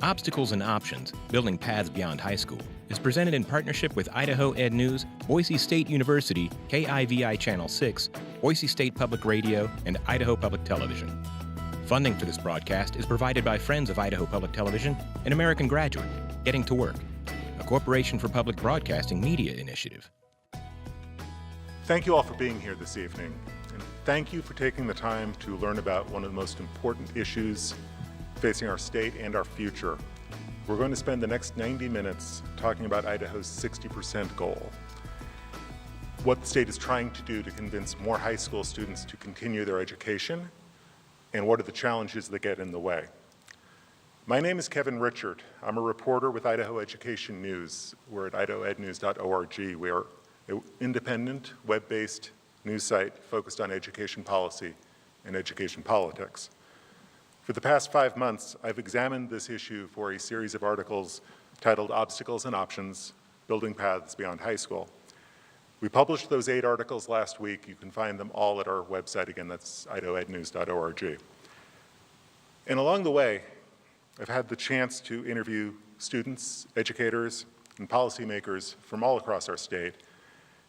Obstacles and Options, Building Paths Beyond High School is presented in partnership with Idaho Ed News, Boise State University, KIVI Channel 6, Boise State Public Radio, and Idaho Public Television. Funding for this broadcast is provided by Friends of Idaho Public Television and American Graduate, Getting to Work, a Corporation for Public Broadcasting Media initiative. Thank you all for being here this evening, and thank you for taking the time to learn about one of the most important issues facing our state and our future. We're going to spend the next 90 minutes talking about Idaho's 60% goal, what the state is trying to do to convince more high school students to continue their education, and what are the challenges that get in the way. My name is Kevin Richert. I'm a reporter with Idaho Education News. We're at idahoednews.org. We are an independent, web-based news site focused on education policy and education politics. For the past 5 months, I've examined this issue for a series of articles titled Obstacles and Options, Building Paths Beyond High School. We published those 8 articles last week. You can find them all at our website. Again, that's idahoednews.org. And along the way, I've had the chance to interview students, educators, and policymakers from all across our state,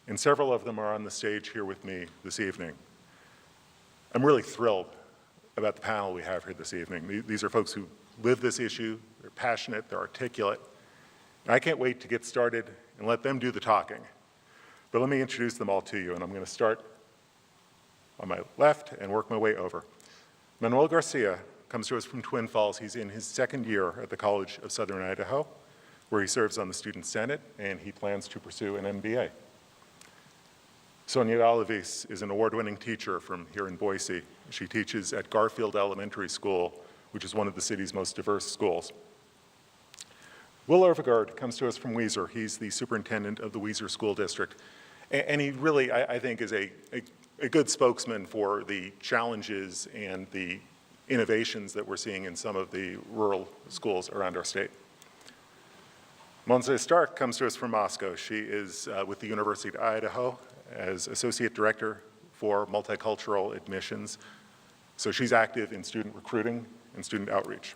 and several of them are on the stage here with me this evening. I'm really thrilled about the panel we have here this evening. These are folks who live this issue, they're passionate, they're articulate, and I can't wait to get started and let them do the talking. But let me introduce them all to you, and I'm going to start on my left and work my way over. Manuel Garcia comes to us from Twin Falls. He's in his 2nd year at the College of Southern Idaho, where he serves on the Student Senate, and he plans to pursue an MBA. Sonia Alavis is an award-winning teacher from here in Boise. She teaches at Garfield Elementary School, which is one of the city's most diverse schools. Will Overgaard comes to us from Weiser. He's the superintendent of the Weiser School District. And he really, I think, is a good spokesman for the challenges and the innovations that we're seeing in some of the rural schools around our state. Monse Stark comes to us from Moscow. She is with the University of Idaho as Associate Director for Multicultural Admissions. So she's active in student recruiting and student outreach.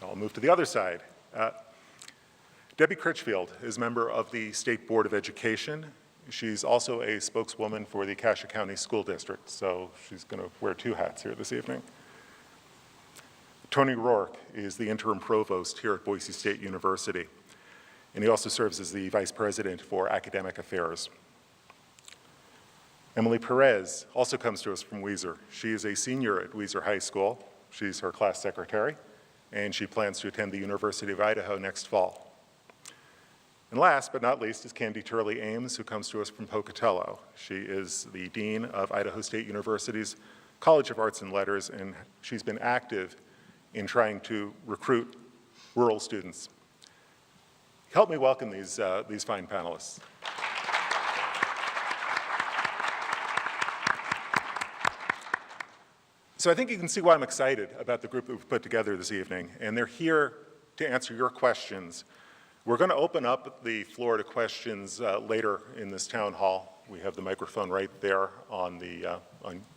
I'll move to the other side. Debbie Critchfield is a member of the State Board of Education. She's also a spokeswoman for the Cassia County School District, so she's going to wear 2 hats here this evening. Tony Rourke is the interim provost here at Boise State University, and he also serves as the vice president for academic affairs. Emily Perez also comes to us from Weiser. She is a senior at Weiser High School. She's her class secretary, and she plans to attend the University of Idaho next fall. And last but not least is Candy Turley Ames, who comes to us from Pocatello. She is the dean of Idaho State University's College of Arts and Letters, and she's been active in trying to recruit rural students. Help me welcome these fine panelists. So I think you can see why I'm excited about the group that we've put together this evening, and they're here to answer your questions. We're going to open up the floor to questions later in this town hall. We have the microphone right there on the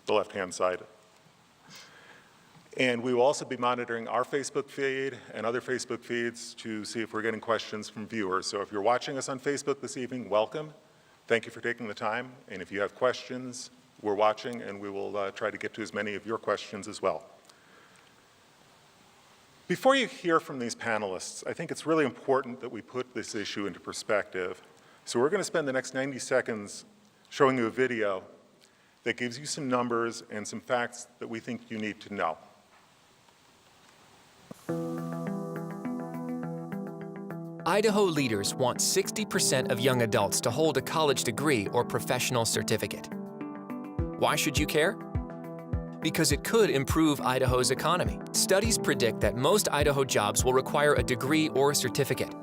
left-hand side. And we will also be monitoring our Facebook feed and other Facebook feeds to see if we're getting questions from viewers. So if you're watching us on Facebook this evening, welcome. Thank you for taking the time. And if you have questions, we're watching, and we will try to get to as many of your questions as well. Before you hear from these panelists, I think it's really important that we put this issue into perspective. So we're going to spend the next 90 seconds showing you a video that gives you some numbers and some facts that we think you need to know. Idaho leaders want 60% of young adults to hold a college degree or professional certificate. Why should you care? Because it could improve Idaho's economy. Studies predict that most Idaho jobs will require a degree or certificate.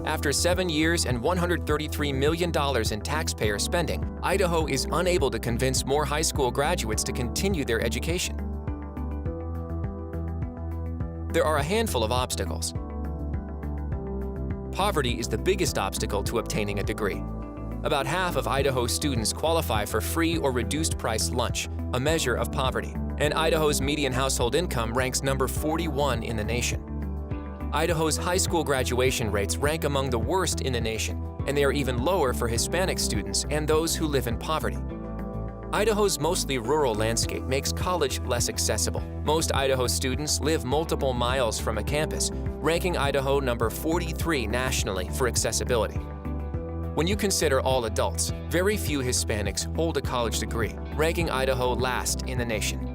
After 7 years and $133 million in taxpayer spending, Idaho is unable to convince more high school graduates to continue their education. There are a handful of obstacles. Poverty is the biggest obstacle to obtaining a degree. About half of Idaho students qualify for free or reduced-price lunch, a measure of poverty, and Idaho's median household income ranks number 41 in the nation. Idaho's high school graduation rates rank among the worst in the nation, and they are even lower for Hispanic students and those who live in poverty. Idaho's mostly rural landscape makes college less accessible. Most Idaho students live multiple miles from a campus, ranking Idaho number 43 nationally for accessibility. When you consider all adults, very few Hispanics hold a college degree, ranking Idaho last in the nation.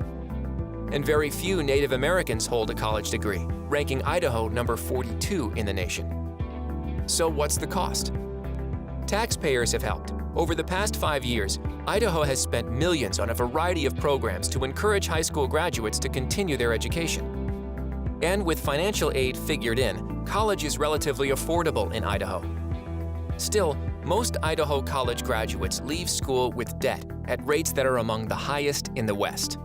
And very few Native Americans hold a college degree, ranking Idaho number 42 in the nation. So what's the cost? Taxpayers have helped. Over the past 5 years, Idaho has spent millions on a variety of programs to encourage high school graduates to continue their education. And with financial aid figured in, college is relatively affordable in Idaho. Still, most Idaho college graduates leave school with debt at rates that are among the highest in the West.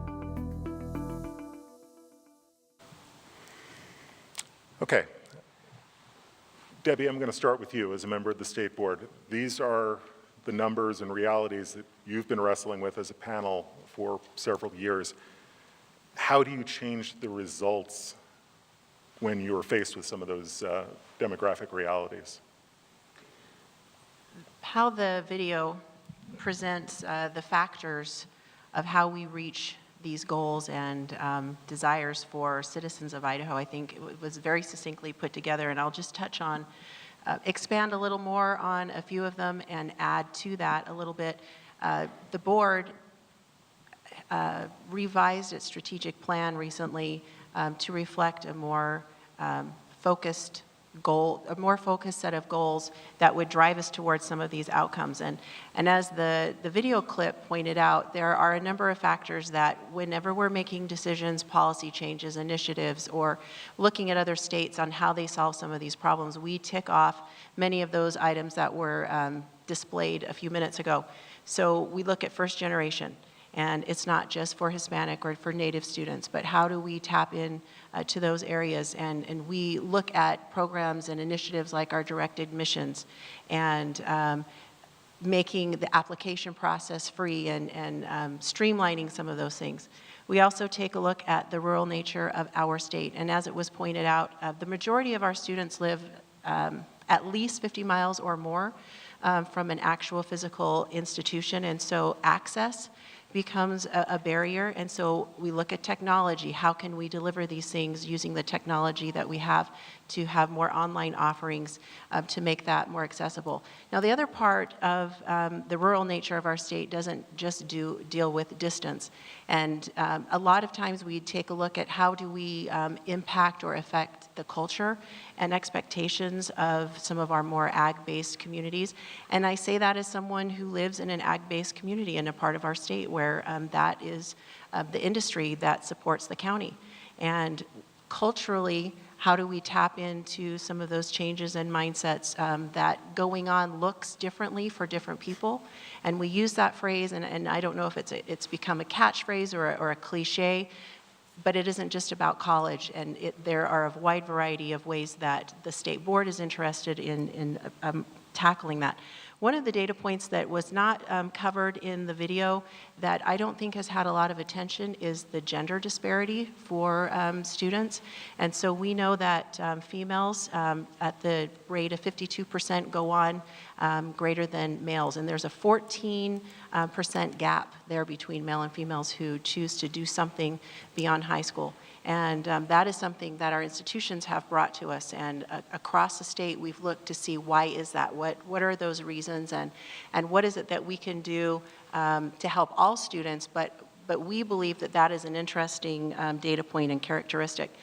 Okay. Debbie, I'm going to start with you as a member of the State Board. These are the numbers and realities that you've been wrestling with as a panel for several years. How do you change the results when you're faced with some of those demographic realities? How the video presents the factors of how we reach these goals and desires for citizens of Idaho, I think it was very succinctly put together, and I'll just touch on, expand a little more on a few of them and add to that a little bit. The board revised its strategic plan recently to reflect a more focused goal, a more focused set of goals that would drive us towards some of these outcomes. And as the video clip pointed out, there are a number of factors that whenever we're making decisions, policy changes, initiatives, or looking at other states on how they solve some of these problems, we tick off many of those items that were displayed a few minutes ago. So we look at first generation. And it's not just for Hispanic or for Native students, but how do we tap in to those areas? And we look at programs and initiatives like our direct admissions and making the application process free and streamlining some of those things. We also take a look at the rural nature of our state. And as it was pointed out, the majority of our students live at least 50 miles or more from an actual physical institution. And so access becomes a barrier, and so we look at technology. How can we deliver these things using the technology that we have to have more online offerings to make that more accessible? Now, the other part of the rural nature of our state doesn't just deal with distance, and a lot of times we take a look at how do we impact or affect the culture and expectations of some of our more ag-based communities. And I say that as someone who lives in an ag-based community in a part of our state where that is the industry that supports the county. And culturally, how do we tap into some of those changes and mindsets that going on looks differently for different people? And we use that phrase, and I don't know if it's become a catchphrase or a cliche, but it isn't just about college, and there are a wide variety of ways that the state board is interested in tackling that. One of the data points that was not covered in the video that I don't think has had a lot of attention is the gender disparity for students. And so we know that females at the rate of 52% go on greater than males. And there's a 14% gap there between male and females who choose to do something beyond high school. And that is something that our institutions have brought to us. And across the state, we've looked to see why is that? What are those reasons? And what is it that we can do to help all students? But we believe that that is an interesting data point and characteristic.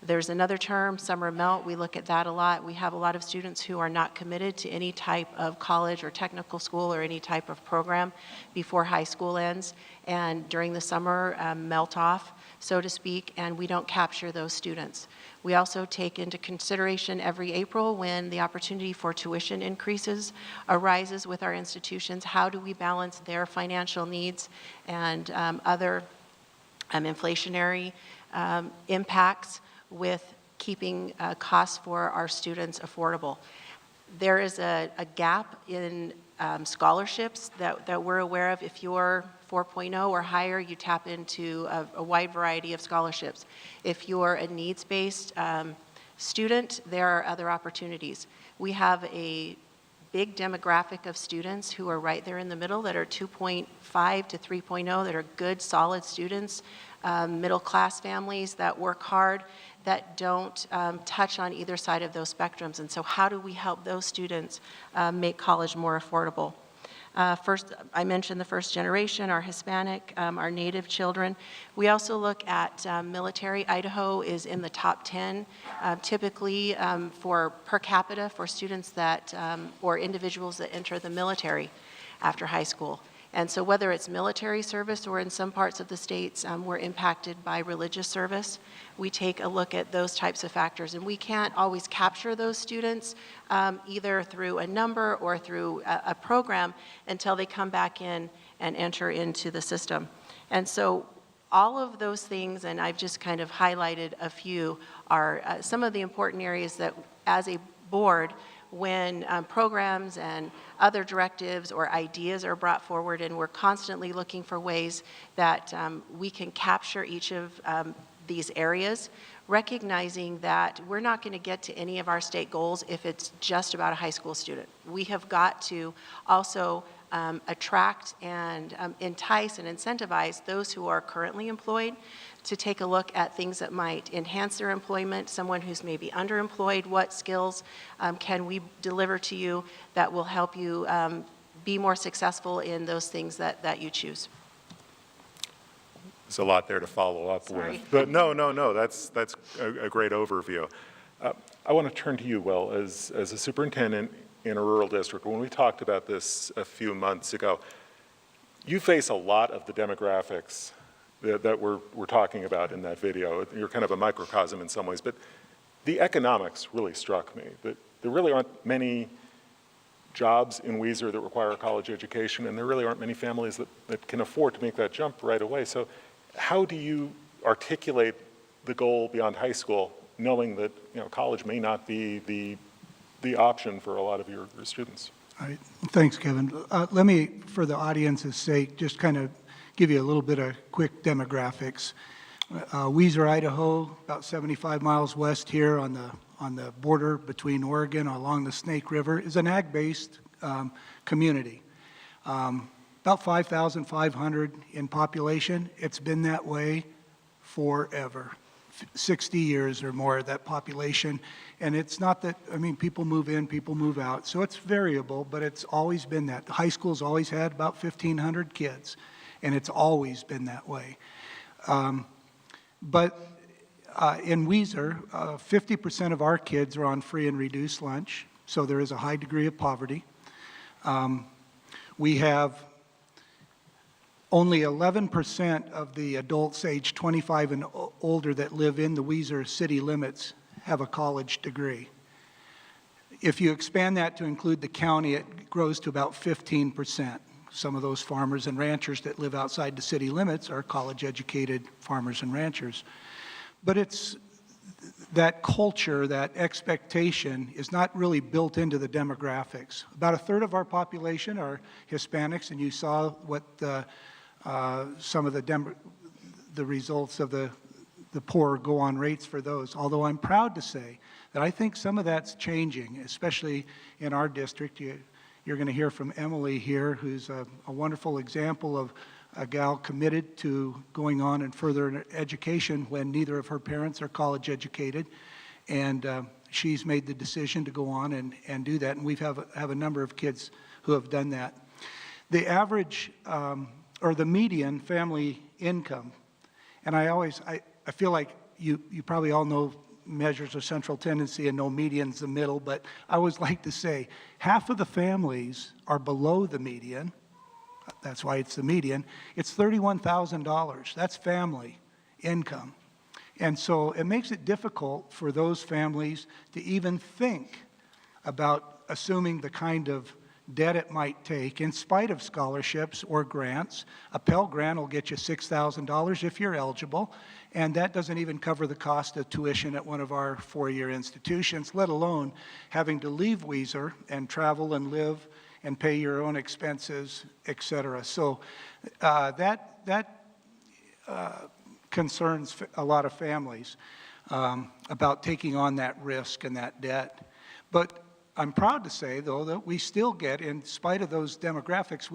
There's another term, summer melt. We look at that a lot. We have a lot of students who are not committed to any type of college or technical school or any type of program before high school ends. And during the summer, melt off, so to speak, and we don't capture those students. We also take into consideration every April when the opportunity for tuition increases arises with our institutions. How do we balance their financial needs and other inflationary impacts with keeping costs for our students affordable? There is a gap in scholarships that we're aware of. If you're 4.0 or higher, you tap into a wide variety of scholarships. If you're a needs-based student, there are other opportunities. We have a big demographic of students who are right there in the middle that are 2.5 to 3.0, that are good, solid students, middle-class families that work hard, that don't touch on either side of those spectrums. And so how do we help those students make college more affordable? First, I mentioned the first generation, our Hispanic, our Native children. We also look at military. Idaho is in the top 10, typically for per capita for students that, or individuals that enter the military after high school. And so whether it's military service or in some parts of the states, we're impacted by religious service. We take a look at those types of factors, and we can't always capture those students either through a number or through a program until they come back in and enter into the system. And so all of those things, and I've just kind of highlighted a few, are some of the important areas that as a board, when programs and other directives or ideas are brought forward, and we're constantly looking for ways that we can capture each of these areas, recognizing that we're not going to get to any of our state goals if it's just about a high school student. We have got to also attract and entice and incentivize those who are currently employed to take a look at things that might enhance their employment, someone who's maybe underemployed, what skills can we deliver to you that will help you be more successful in those things that you choose. There's a lot there to follow up with. But no, that's a great overview. I want to turn to you, Will, as a superintendent in a rural district. When we talked about this a few months ago, you face a lot of the demographics that we're talking about in that video. You're kind of a microcosm in some ways, but the economics really struck me, that there really aren't many jobs in Weiser that require a college education, and there really aren't many families that can afford to make that jump right away. So how do you articulate the goal beyond high school, knowing that college may not be the option for a lot of your students? All right. Thanks, Kevin. Let me, for the audience's sake, just kind of give you a little bit of quick demographics. Weiser, Idaho, about 75 miles west here on the border between Oregon along the Snake River, is an ag-based community. About 5,500 in population. It's been that way forever. 60 years or more, that population. And it's not that, people move in, people move out. So it's variable, but it's always been that. The high school's always had about 1,500 kids, and it's always been that way. But in Weiser, 50% of our kids are on free and reduced lunch, so there is a high degree of poverty. We have only 11% of the adults aged 25 and older that live in the Weiser city limits have a college degree. If you expand that to include the county, it grows to about 15%. Some of those farmers and ranchers that live outside the city limits are college-educated farmers and ranchers. But it's that culture, that expectation is not really built into the demographics. About a third of our population are Hispanics, and you saw what some of the results of the poor go-on rates for those. Although I'm proud to say that I think some of that's changing, especially in our district. You're going to hear from Emily here, who's a wonderful example of a gal committed to going on and further education when neither of her parents are college educated. And she's made the decision to go on and do that. And we have a number of kids who have done that. The average or the median family income, and I feel like you probably all know measures of central tendency and no median's the middle, but I always like to say half of the families are below the median. That's why it's the median. It's $31,000. That's family income. And so it makes it difficult for those families to even think about assuming the kind of debt it might take in spite of scholarships or grants. A Pell Grant will get you $6,000 if you're eligible, and that doesn't even cover the cost of tuition at one of our four-year institutions, let alone having to leave Weiser and travel and live and pay your own expenses, et cetera. So that concerns a lot of families. about taking on that risk and that debt. But I'm proud to say, though, that we still get, in spite of those demographics,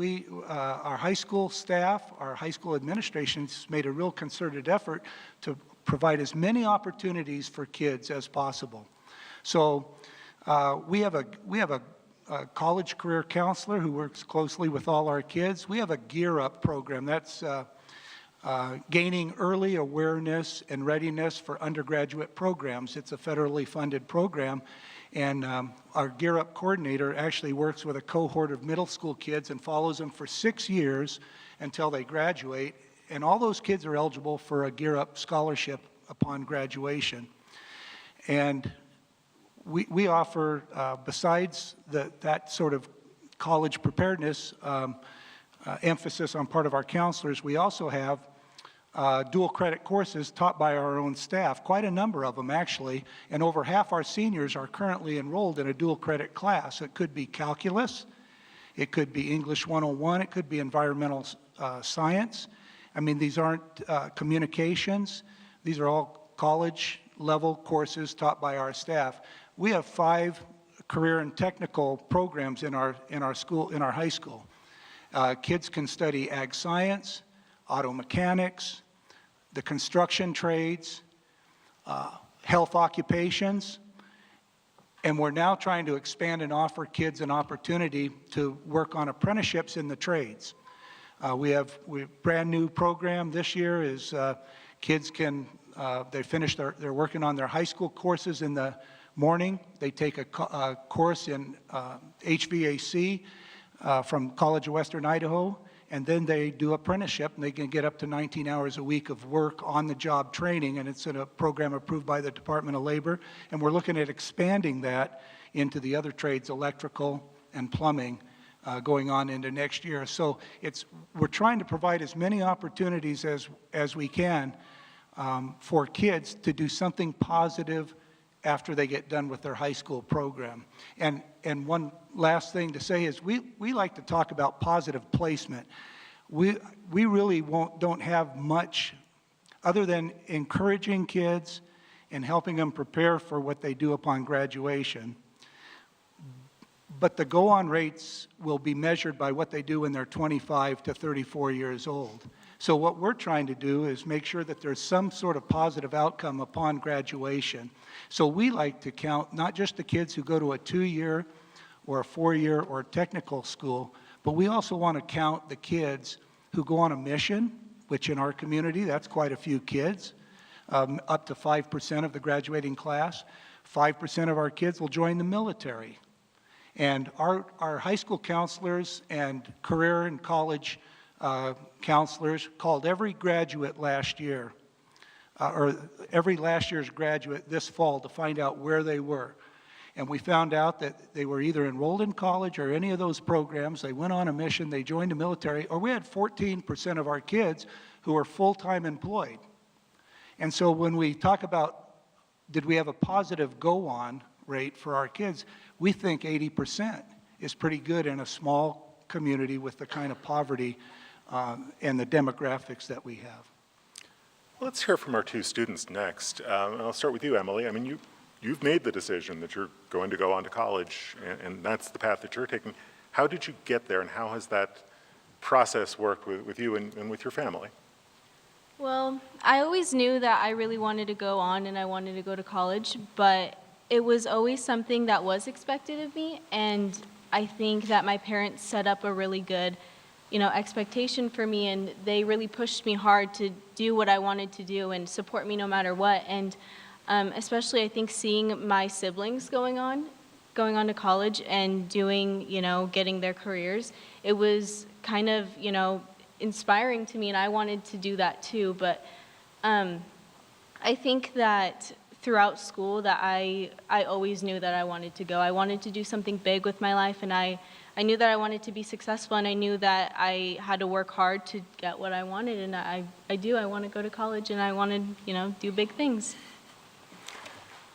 our high school staff, our high school administrations made a real concerted effort to provide as many opportunities for kids as possible. So we have a college career counselor who works closely with all our kids. We have a Gear Up program. That's gaining early awareness and readiness for undergraduate programs. It's a federally funded program. And our Gear Up coordinator actually works with a cohort of middle school kids and follows them for 6 years until they graduate. And all those kids are eligible for a Gear Up scholarship upon graduation. And we offer, besides that sort of college preparedness emphasis on part of our counselors, we also have dual credit courses taught by our own staff, quite a number of them actually, and over half our seniors are currently enrolled in a dual credit class. It could be calculus, it could be English 101, it could be environmental science. I mean, these aren't communications, these are all college level courses taught by our staff. We have 5 career and technical programs in our high school. Kids can study ag science, auto mechanics, the construction trades, health occupations, and we're now trying to expand and offer kids an opportunity to work on apprenticeships in the trades. We have a brand new program this year is kids can, they're working on their high school courses in the morning. They take a course in HVAC from College of Western Idaho, and then they do apprenticeship, and they can get up to 19 hours a week of work on the job training, and it's in a program approved by the Department of Labor, and we're looking at expanding that into the other trades, electrical and plumbing, going on into next year. So we're trying to provide as many opportunities as we can for kids to do something positive after they get done with their high school program. And one last thing to say is we like to talk about positive placement. We really don't have much other than encouraging kids and helping them prepare for what they do upon graduation. But the go-on rates will be measured by what they do when they're 25 to 34 years old. So what we're trying to do is make sure that there's some sort of positive outcome upon graduation. So we like to count not just the kids who go to a 2-year or a 4-year or a technical school, but we also want to count the kids who go on a mission, which in our community, that's quite a few kids, up to 5% of the graduating class. 5% of our kids will join the military. And our high school counselors and career and college counselors called every graduate last year, or every last year's graduate this fall to find out where they were. And we found out that they were either enrolled in college or any of those programs, they went on a mission, they joined the military, or we had 14% of our kids who were full-time employed. And so when we talk about did we have a positive go-on rate for our kids, we think 80% is pretty good in a small community with the kind of poverty and the demographics that we have. Let's hear from our 2 students next. And I'll start with you, Emily. I mean, you've made the decision that you're going to go on to college, and that's the path that you're taking. How did you get there, and how has that process worked with you and with your family? Well, I always knew that I really wanted to go on and I wanted to go to college, but it was always something that was expected of me, and I think that my parents set up a really good expectation for me, and they really pushed me hard to do what I wanted to do and support me no matter what. And especially I think seeing my siblings going on to college and doing, getting their careers, it was kind of, inspiring to me, and I wanted to do that too. But I think that throughout school that I always knew that I wanted to go. I wanted to do something big with my life, and I knew that I wanted to be successful, and I knew that I had to work hard to get what I wanted, and I want to go to college, and I want to, do big things.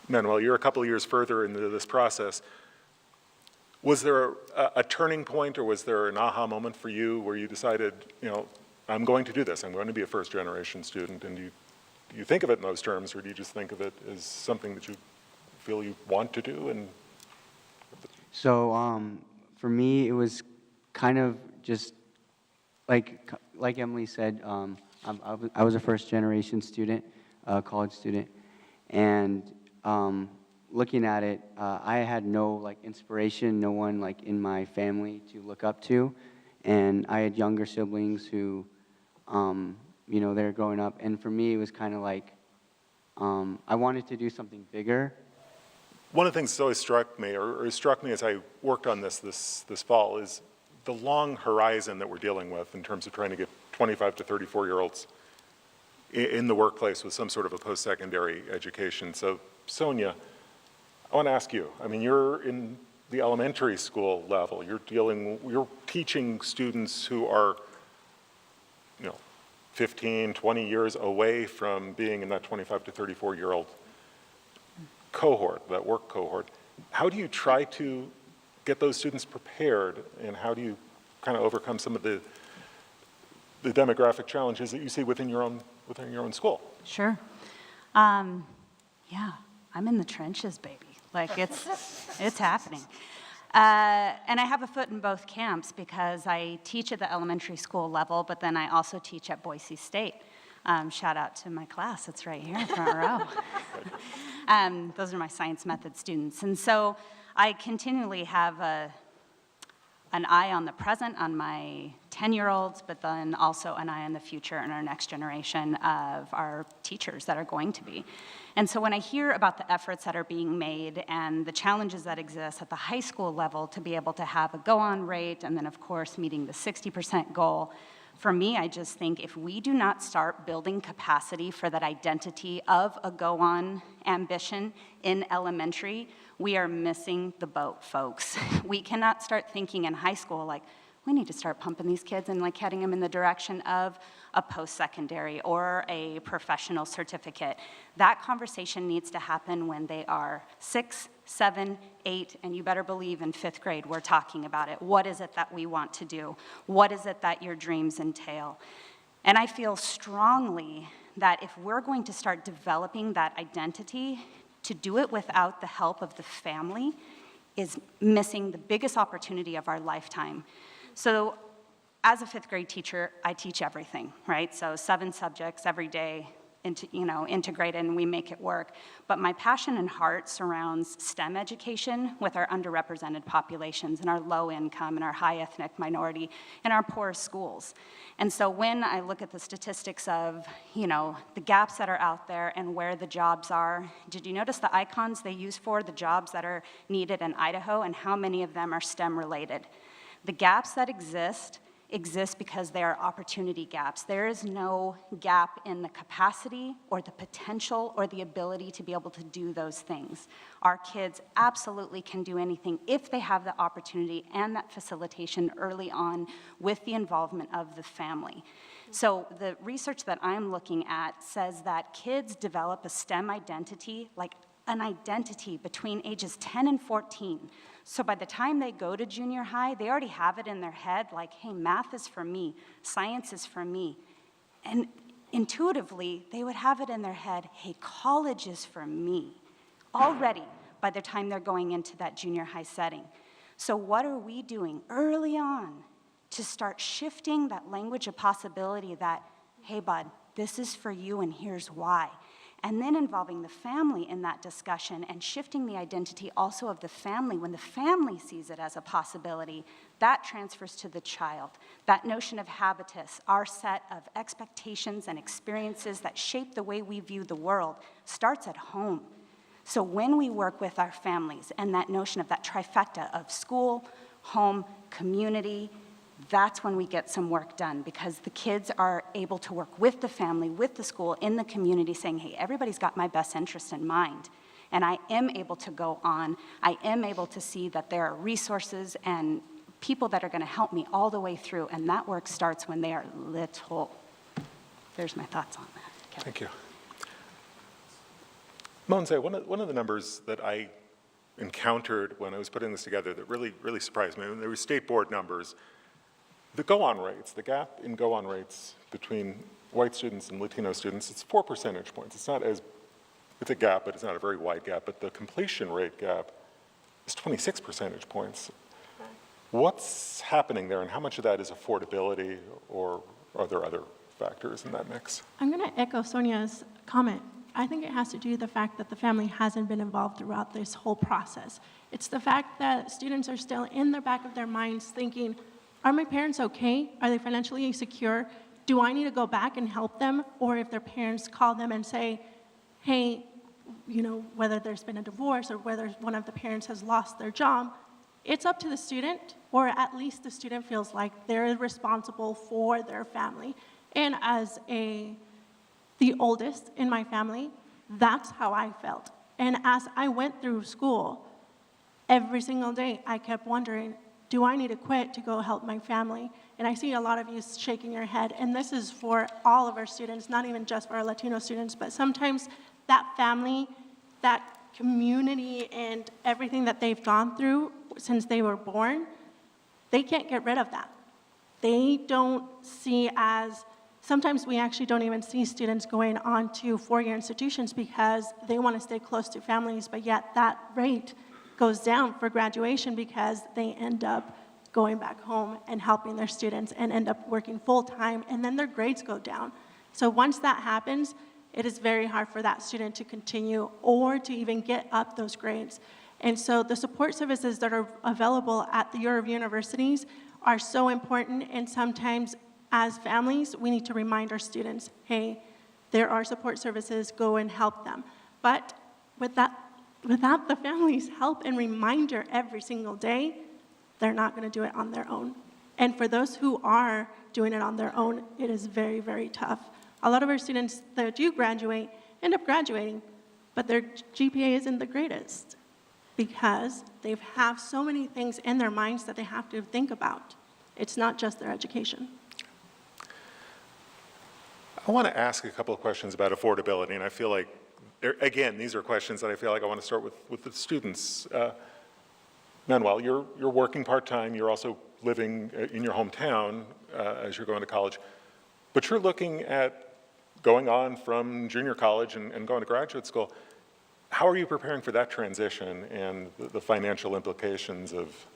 Manuel, you're a couple of years further into this process. Was there a turning point, or was there an aha moment for you where you decided, I'm going to do this, I'm going to be a first-generation student, and you do you think of it in those terms, or do you just think of it as something that you feel you want to do? And So for me, it was kind of just like Emily said. I was a first-generation student, college student, and looking at it, I had no inspiration, no one in my family to look up to, and I had younger siblings who, they're growing up, and for me, it was kind of I wanted to do something bigger. one of the things that's always struck me, or struck me as I worked on this fall, is the long horizon that we're dealing with in terms of trying to get 25 to 34-year-olds in the workplace with some sort of a post-secondary education. So, Sonia, I want to ask you, I mean, you're in the elementary school level. You're teaching students who are, 15, 20 years away from being in that 25 to 34-year-old cohort, that work cohort. How do you try to get those students prepared, and how do you kind of overcome some of the demographic challenges that you see within your own school? Sure. Yeah, I'm in the trenches, baby. It's happening. And I have a foot in both camps because I teach at the elementary school level, but then I also teach at Boise State. Shout out to my class, it's right here, front row. Those are my science method students. And so I continually have an eye on the present, on my 10-year-olds, but then also an eye on the future and our next generation of our teachers that are going to be. And so when I hear about the efforts that are being made and the challenges that exist at the high school level to be able to have a go-on rate, and then of course meeting the 60% goal, for me, I just think if we do not start building capacity for that identity of a go-on ambition in elementary, we are missing the boat, folks. We cannot start thinking in high school we need to start pumping these kids and heading them in the direction of a post-secondary or a professional certificate. That conversation needs to happen when they are 6, 7, 8, and you better believe in 5th grade we're talking about it. What is it that we want to do? What is it that your dreams entail? And I feel strongly that if we're going to start developing that identity, to do it without the help of the family is missing the biggest opportunity of our lifetime. So as a 5th grade teacher, I teach everything, right? So 7 subjects every day, integrated, and we make it work. But my passion and heart surrounds STEM education with our underrepresented populations and our low income and our high ethnic minority and our poorest schools. And so when I look at the statistics of, the gaps that are out there and where the jobs are, did you notice the icons they use for the jobs that are needed in Idaho and how many of them are STEM related? The gaps that exist because they are opportunity gaps. There is no gap in the capacity or the potential or the ability to be able to do those things. Our kids absolutely can do anything if they have the opportunity and that facilitation early on with the involvement of the family. So the research that I'm looking at says that kids develop a STEM identity, an identity between ages 10 and 14. So by the time they go to junior high, they already have it in their head hey, math is for me, science is for me. And intuitively, they would have it in their head, hey, college is for me, already by the time they're going into that junior high setting. So what are we doing early on to start shifting that language of possibility that, hey, bud, this is for you and here's why. And then involving the family in that discussion and shifting the identity also of the family. When the family sees it as a possibility, that transfers to the child. That notion of habitus, our set of expectations and experiences that shape the way we view the world, starts at home. So when we work with our families and that notion of that trifecta of school, home, community, that's when we get some work done because the kids are able to work with the family, with the school, in the community saying, hey, everybody's got my best interest in mind. And I am able to go on. I am able to see that there are resources and people that are going to help me all the way through. And that work starts when they are little. There's my thoughts on that. Kevin. Thank you. Monse, one of the numbers that I encountered when I was putting this together that really surprised me, there were state board numbers. The go-on rates, the gap in go-on rates between white students and Latino students, it's 4 percentage points. It's not as, it's a gap, but it's not a very wide gap. But the completion rate gap is 26 percentage points. What's happening there, and how much of that is affordability, or are there other factors in that mix? I'm going to echo Sonia's comment. I think it has to do with the fact that the family hasn't been involved throughout this whole process. It's the fact that students are still in the back of their minds thinking, are my parents okay? Are they financially secure? Do I need to go back and help them? Or if their parents call them and say, hey, you know, whether there's been a divorce or whether one of the parents has lost their job, it's up to the student, or at least the student feels like they're responsible for their family. And as the oldest in my family, that's how I felt. And as I went through school, every single day I kept wondering, do I need to quit to go help my family? And I see a lot of you shaking your head, and this is for all of our students, not even just for our Latino students, but sometimes that family, that community, and everything that they've gone through since they were born, they can't get rid of that. They don't see as, sometimes we actually don't even see students going on to four-year institutions because they want to stay close to families, but yet that rate goes down for graduation because they end up going back home and helping their students and end up working full-time, and then their grades go down. So once that happens, it is very hard for that student to continue or to even get up those grades. And so the support services that are available at your universities are so important, and sometimes as families, we need to remind our students, hey, there are support services, go and help them. But without the family's help and reminder every single day, they're not going to do it on their own. And for those who are doing it on their own, it is very, very tough. A lot of our students that do graduate end up graduating, but their GPA isn't the greatest because they have so many things in their minds that they have to think about. It's not just their education. I want to ask a couple of questions about affordability, and I feel like, again, these are questions that I feel like I want to start with the students. Manuel, you're working part-time, you're also living in your hometown as you're going to college, but you're looking at going on from junior college and going to graduate school. How are you preparing for that transition and the financial implications of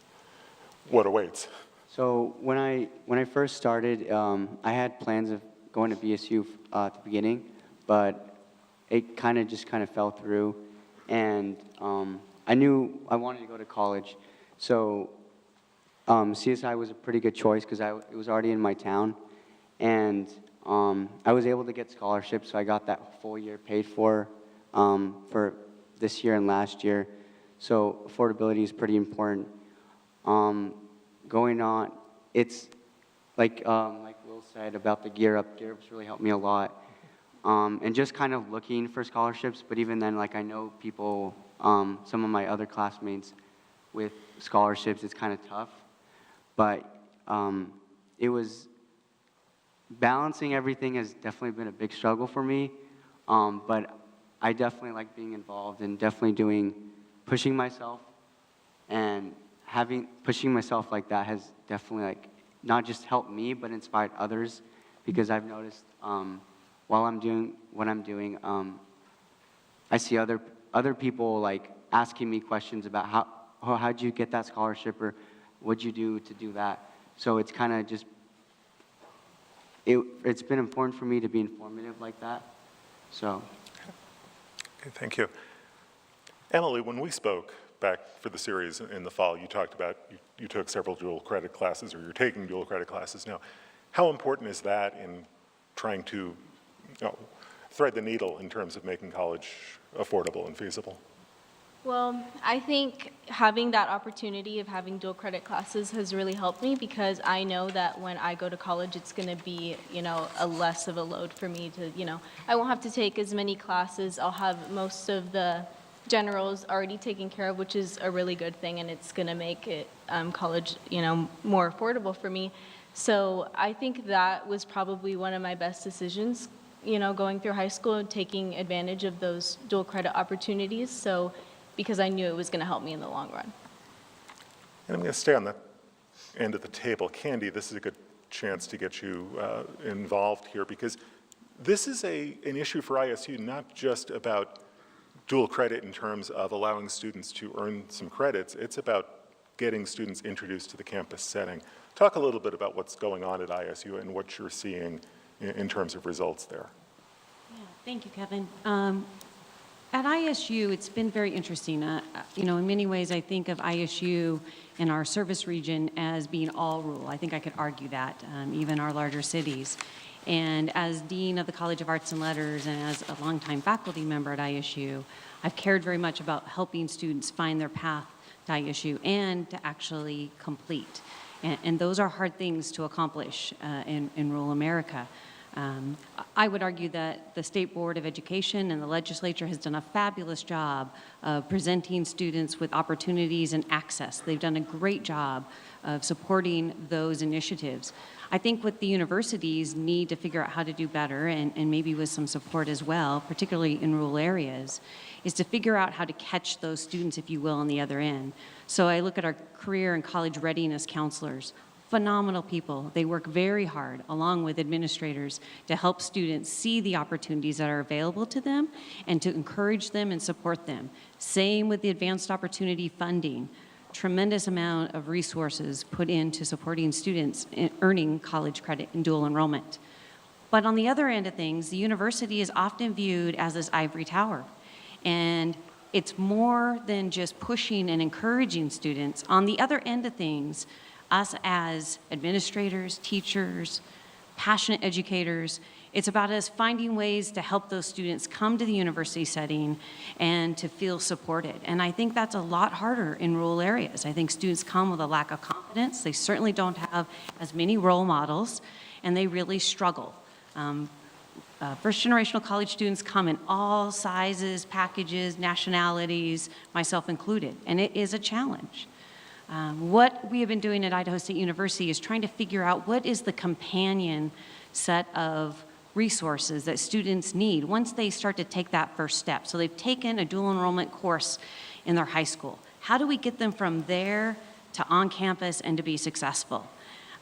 what awaits? So when I first started, I had plans of going to BSU at the beginning, but it kind of fell through, and I knew I wanted to go to college, so CSI was a pretty good choice because it was already in my town, and I was able to get scholarships, so I got that full year paid for this year and last year. So affordability is pretty important. Going on, it's like Will said about the Gear Up's really helped me a lot. And just kind of looking for scholarships, but even then, like I know people, some of my other classmates with scholarships, it's kind of tough. But it was, balancing everything has definitely been a big struggle for me. But I definitely like being involved and definitely pushing myself, and pushing myself like that has definitely like not just helped me, but inspired others, because I've noticed while I'm doing what I'm doing, I see other people like asking me questions about how'd you get that scholarship, or what'd you do to do that. So it's kind of just, it's been important for me to be informative like that. So. Okay, thank you. Emily, when we spoke back for the series in the fall, you talked about you took several dual credit classes, or you're taking dual credit classes now. How important is that in trying to thread the needle in terms of making college affordable and feasible? Well, I think having that opportunity of having dual credit classes has really helped me, because I know that when I go to college, it's going to be, a less of a load for me to, I won't have to take as many classes. I'll have most of the generals already taken care of, which is a really good thing, and it's going to make it college, more affordable for me. So I think that was probably one of my best decisions, going through high school and taking advantage of those dual credit opportunities. So, because I knew it was going to help me in the long run. And I'm going to stay on the end of the table. Candy, this is a good chance to get you involved here, because This is an issue for ISU, not just about dual credit in terms of allowing students to earn some credits. It's about getting students introduced to the campus setting. Talk a little bit about what's going on at ISU and what you're seeing in terms of results there. Yeah, thank you, Kevin. At ISU, it's been very interesting. In many ways, I think of ISU and our service region as being all rural. I think I could argue that, even our larger cities. And as Dean of the College of Arts and Letters and as a longtime faculty member at ISU, I've cared very much about helping students find their path to ISU and to actually complete. And those are hard things to accomplish in rural America. I would argue that the State Board of Education and the legislature has done a fabulous job of presenting students with opportunities and access. They've done a great job of supporting those initiatives. I think what the universities need to figure out how to do better, and maybe with some support as well, particularly in rural areas, is to figure out how to catch those students, if you will, on the other end. So I look at our career and college readiness counselors. Phenomenal people. They work very hard, along with administrators, to help students see the opportunities that are available to them and to encourage them and support them. Same with the advanced opportunity funding. Tremendous amount of resources put into supporting students in earning college credit in dual enrollment. But on the other end of things, the university is often viewed as this ivory tower. And it's more than just pushing and encouraging students. On the other end of things, us as administrators, teachers, passionate educators, it's about us finding ways to help those students come to the university setting and to feel supported. And I think that's a lot harder in rural areas. I think students come with a lack of confidence. They certainly don't have as many role models, and they really struggle. First-generational college students come in all sizes, packages, nationalities, myself included, and it is a challenge. What we have been doing at Idaho State University is trying to figure out what is the companion set of resources that students need once they start to take that first step. So they've taken a dual enrollment course in their high school. How do we get them from there to on campus and to be successful?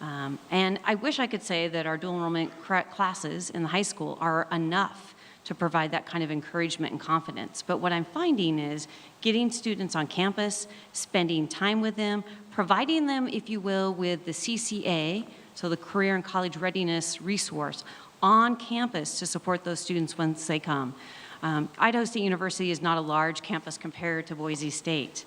And I wish I could say that our dual enrollment classes in the high school are enough to provide that kind of encouragement and confidence. But what I'm finding is getting students on campus, spending time with them, providing them, if you will, with the CCA, so the Career and College Readiness resource, on campus to support those students once they come. Idaho State University is not a large campus compared to Boise State,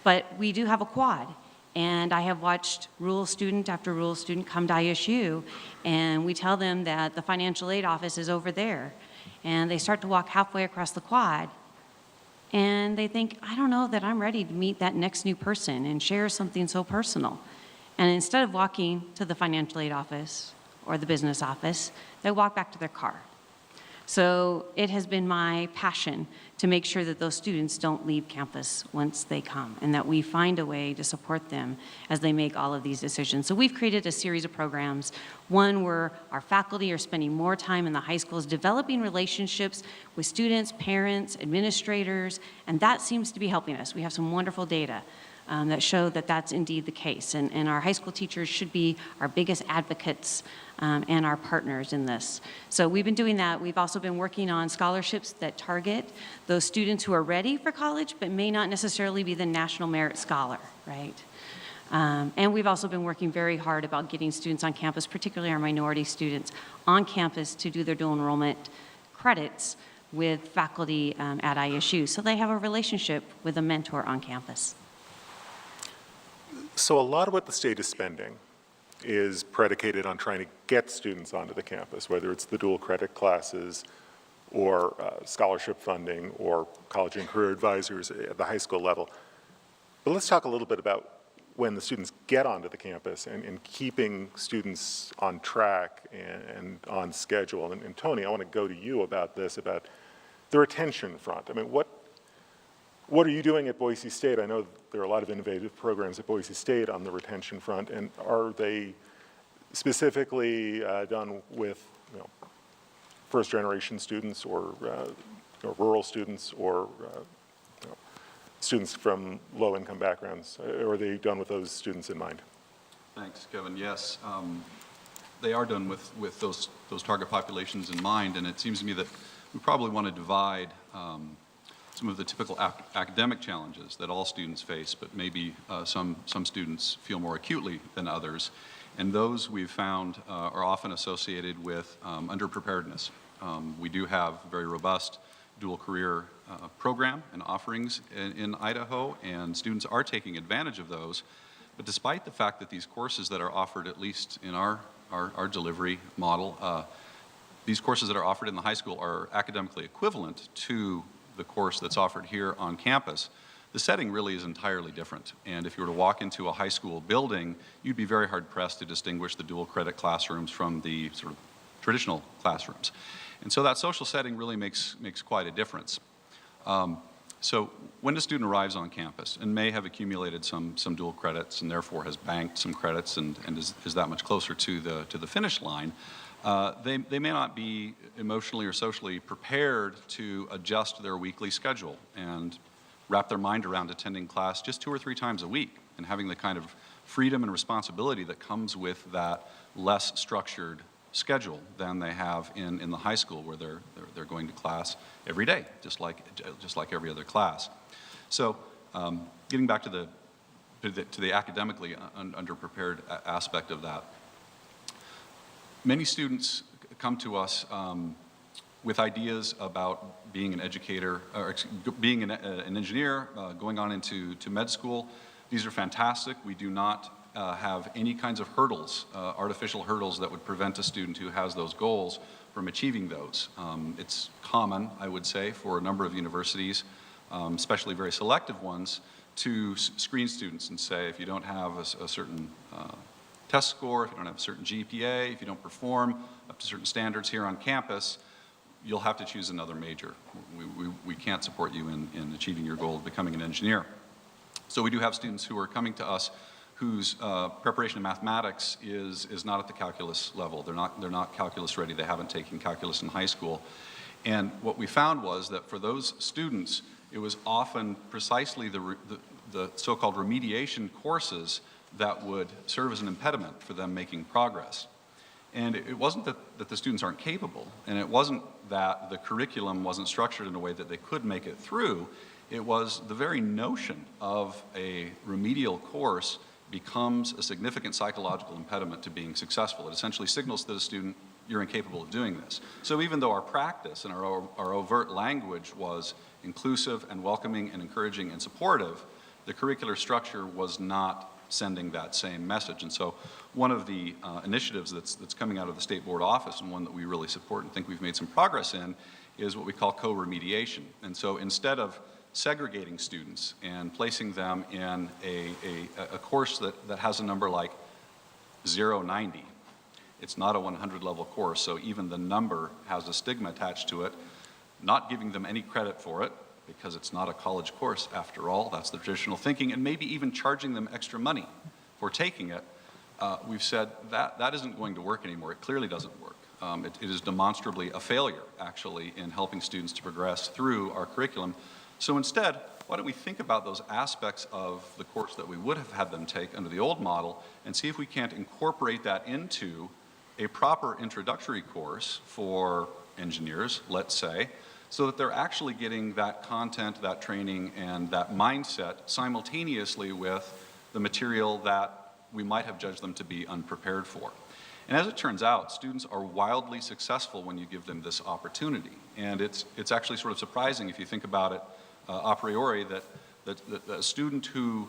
but we do have a quad. And I have watched rural student after rural student come to ISU, and we tell them that the financial aid office is over there. And they start to walk halfway across the quad, and they think, I don't know that I'm ready to meet that next new person and share something so personal. And instead of walking to the financial aid office or the business office, they walk back to their car. So it has been my passion to make sure that those students don't leave campus once they come, and that we find a way to support them as they make all of these decisions. So we've created a series of programs, one where our faculty are spending more time in the high schools developing relationships with students, parents, administrators, and that seems to be helping us. We have some wonderful data that show that that's indeed the case. And our high school teachers should be our biggest advocates and our partners in this. So we've been doing that. We've also been working on scholarships that target those students who are ready for college but may not necessarily be the National Merit Scholar, right? And we've also been working very hard about getting students on campus, particularly our minority students, on campus to do their dual enrollment credits with faculty at ISU. So they have a relationship with a mentor on campus. So a lot of what the state is spending is predicated on trying to get students onto the campus, whether it's the dual credit classes or scholarship funding or college and career advisors at the high school level. But let's talk a little bit about when the students get onto the campus and keeping students on track and on schedule. And Tony, I want to go to you about this, about the retention front. I mean, what are you doing at Boise State? I know there are a lot of innovative programs at Boise State on the retention front, and are they specifically done with first-generation students or rural students or students from low-income backgrounds? Or are they done with those students in mind? Thanks, Kevin. Yes. they are done with those target populations in mind, and it seems to me that we probably want to divide some of the typical academic challenges that all students face, but maybe some students feel more acutely than others. And those we've found are often associated with underpreparedness. We do have a very robust dual career program and offerings in Idaho, and students are taking advantage of those. But despite the fact that these courses that are offered, at least in our delivery model, these courses that are offered in the high school are academically equivalent to the course that's offered here on campus, the setting really is entirely different. And if you were to walk into a high school building, you'd be very hard-pressed to distinguish the dual credit classrooms from the sort of traditional classrooms. And so that social setting really makes quite a difference. So when a student arrives on campus and may have accumulated some dual credits and therefore has banked some credits and is that much closer to the finish line, they may not be emotionally or socially prepared to adjust their weekly schedule and wrap their mind around attending class just 2 or 3 times a week and having the kind of freedom and responsibility that comes with that less structured schedule than they have in the high school, where they're going to class every day, just like every other class. So getting back to the academically underprepared aspect of that, many students come to us with ideas about being an educator, or being an engineer, going on into med school. These are fantastic. We do not have any kinds of hurdles, artificial hurdles that would prevent a student who has those goals from achieving those. It's common, I would say, for a number of universities, especially very selective ones, to screen students and say, if you don't have a certain test score, if you don't have a certain GPA, if you don't perform up to certain standards here on campus, you'll have to choose another major. We can't support you in achieving your goal of becoming an engineer. So we do have students who are coming to us whose preparation in mathematics is not at the calculus level. They're not calculus ready. They haven't taken calculus in high school. And what we found was that for those students, it was often precisely the so-called remediation courses that would serve as an impediment for them making progress. And it wasn't that the students aren't capable, and it wasn't that the curriculum wasn't structured in a way that they could make it through. It was the very notion of a remedial course becomes a significant psychological impediment to being successful. It essentially signals to the student, you're incapable of doing this. So even though our practice and our overt language was inclusive and welcoming and encouraging and supportive, the curricular structure was not sending that same message. And so one of the initiatives that's coming out of the State Board office, and one that we really support and think we've made some progress in, is what we call co-remediation. And so instead of segregating students and placing them in a course that has a number like 090, it's not a 100 level course, so even the number has a stigma attached to it, not giving them any credit for it, because it's not a college course after all, that's the traditional thinking, and maybe even charging them extra money for taking it, we've said that isn't going to work anymore. It clearly doesn't work. It is demonstrably a failure, actually, in helping students to progress through our curriculum. So instead, why don't we think about those aspects of the course that we would have had them take under the old model and see if we can't incorporate that into a proper introductory course for engineers, let's say, so that they're actually getting that content, that training, and that mindset simultaneously with the material that we might have judged them to be unprepared for. And as it turns out, students are wildly successful when you give them this opportunity. And it's actually sort of surprising if you think about it a priori that a student who,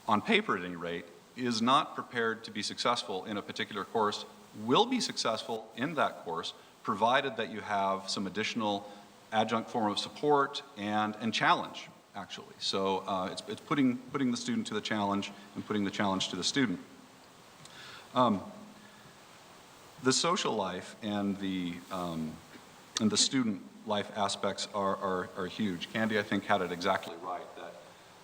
on paper at any rate, is not prepared to be successful in a particular course will be successful in that course, provided that you have some additional adjunct form of support and challenge, actually. So it's putting the student to the challenge and putting the challenge to the student. The social life and the student life aspects are huge. Candy, I think, had it exactly right, that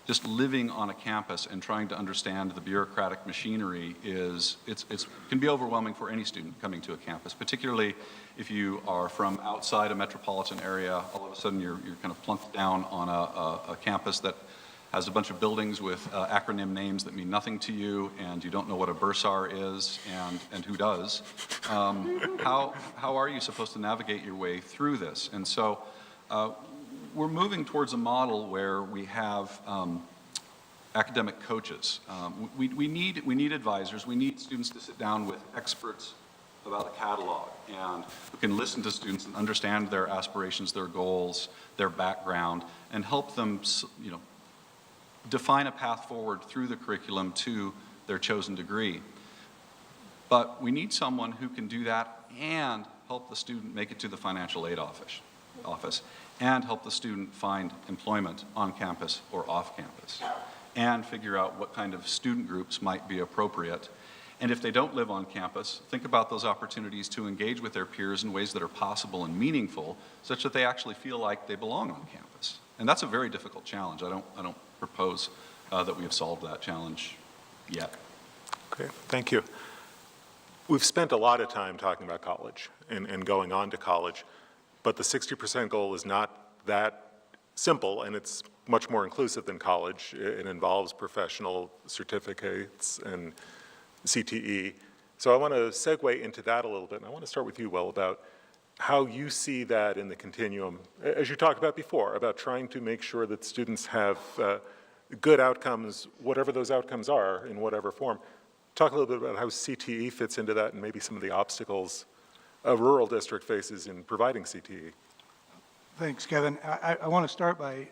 just living on a campus and trying to understand the bureaucratic machinery can be overwhelming for any student coming to a campus, particularly if you are from outside a metropolitan area. All of a sudden you're kind of plunked down on a campus that has a bunch of buildings with acronym names that mean nothing to you, and you don't know what a bursar is, and who does, how are you supposed to navigate your way through this? And so we're moving towards a model where we have academic coaches. We need advisors. We need students to sit down with experts about a catalog and who can listen to students and understand their aspirations, their goals, their background, and help them, define a path forward through the curriculum to their chosen degree. But we need someone who can do that and help the student make it to the financial aid office and help the student find employment on campus or off campus and figure out what kind of student groups might be appropriate. And if they don't live on campus, think about those opportunities to engage with their peers in ways that are possible and meaningful such that they actually feel like they belong on campus. And that's a very difficult challenge. I don't propose that we have solved that challenge yet. Okay, thank you. We've spent a lot of time talking about college and going on to college, but the 60% goal is not that simple, and it's much more inclusive than college. It involves professional certificates and CTE. So I want to segue into that a little bit, and I want to start with you, Will, about how you see that in the continuum, as you talked about before, about trying to make sure that students have good outcomes, whatever those outcomes are, in whatever form. Talk a little bit about how CTE fits into that and maybe some of the obstacles a rural district faces in providing CTE. Thanks, Kevin. I want to start by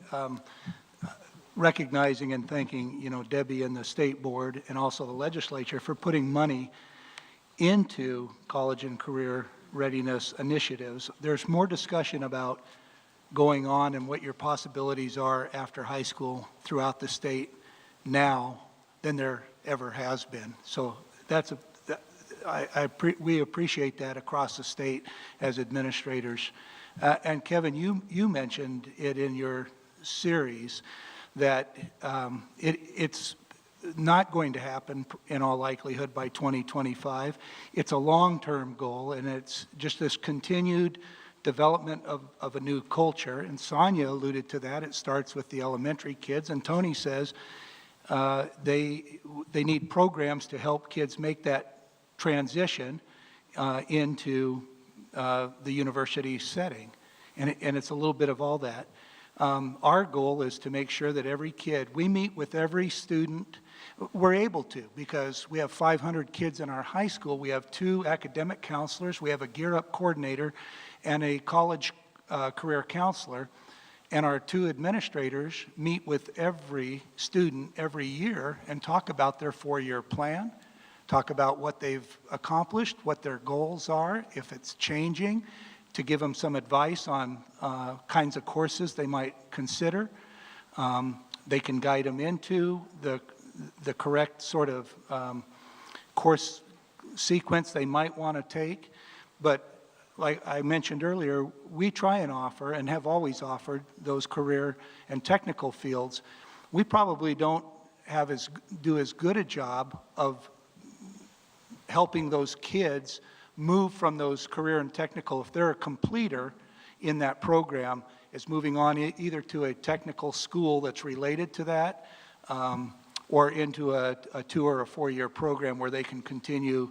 recognizing and thanking, Debbie and the state board and also the legislature for putting money into college and career readiness initiatives. There's more discussion about going on and what your possibilities are after high school throughout the state now than there ever has been. So we appreciate that across the state as administrators. And Kevin, you mentioned it in your series that it's not going to happen in all likelihood by 2025. It's a long-term goal, and it's just this continued development of a new culture. And Sonia alluded to that. It starts with the elementary kids, and Tony says they need programs to help kids make that transition into the university setting. And it's a little bit of all that. Our goal is to make sure that every kid, we meet with every student. We're able to because we have 500 kids in our high school. We have 2 academic counselors. We have a Gear Up coordinator and a college career counselor. And our 2 administrators meet with every student every year and talk about their 4-year plan, talk about what they've accomplished, what their goals are, if it's changing, to give them some advice on kinds of courses they might consider. They can guide them into the correct sort of course sequence they might want to take. But like I mentioned earlier, we try and offer and have always offered those career and technical fields. We probably don't do as good a job of helping those kids move from those career and technical, if they're a completer in that program, is moving on either to a technical school that's related to that or into a 2 or a 4-year program where they can continue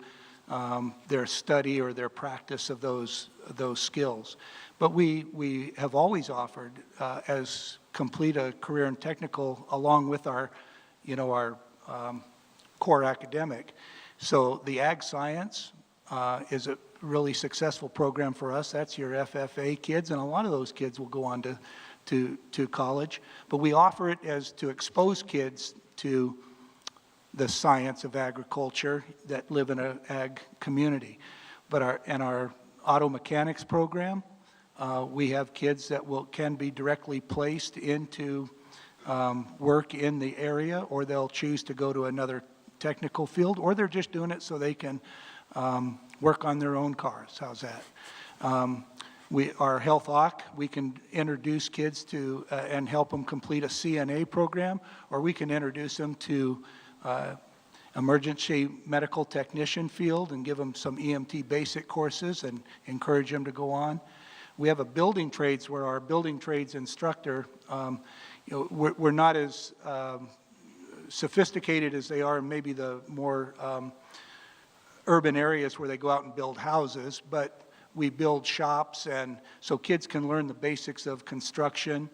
their study or their practice of those skills. But we have always offered as complete a career and technical along with our core academic. So the ag science is a really successful program for us. That's your FFA kids, and a lot of those kids will go on to college. But we offer it as to expose kids to the science of agriculture that live in an ag community. But our auto mechanics program, we have kids that can be directly placed into work in the area, or they'll choose to go to another technical field, or they're just doing it so they can work on their own cars. How's that? Our Health OC, we can introduce kids to and help them complete a CNA program, or we can introduce them to emergency medical technician field and give them some EMT basic courses and encourage them to go on. We have a building trades where our building trades instructor we're not as sophisticated as they are in maybe the more urban areas where they go out and build houses, but we build shops, and so kids can learn the basics of construction,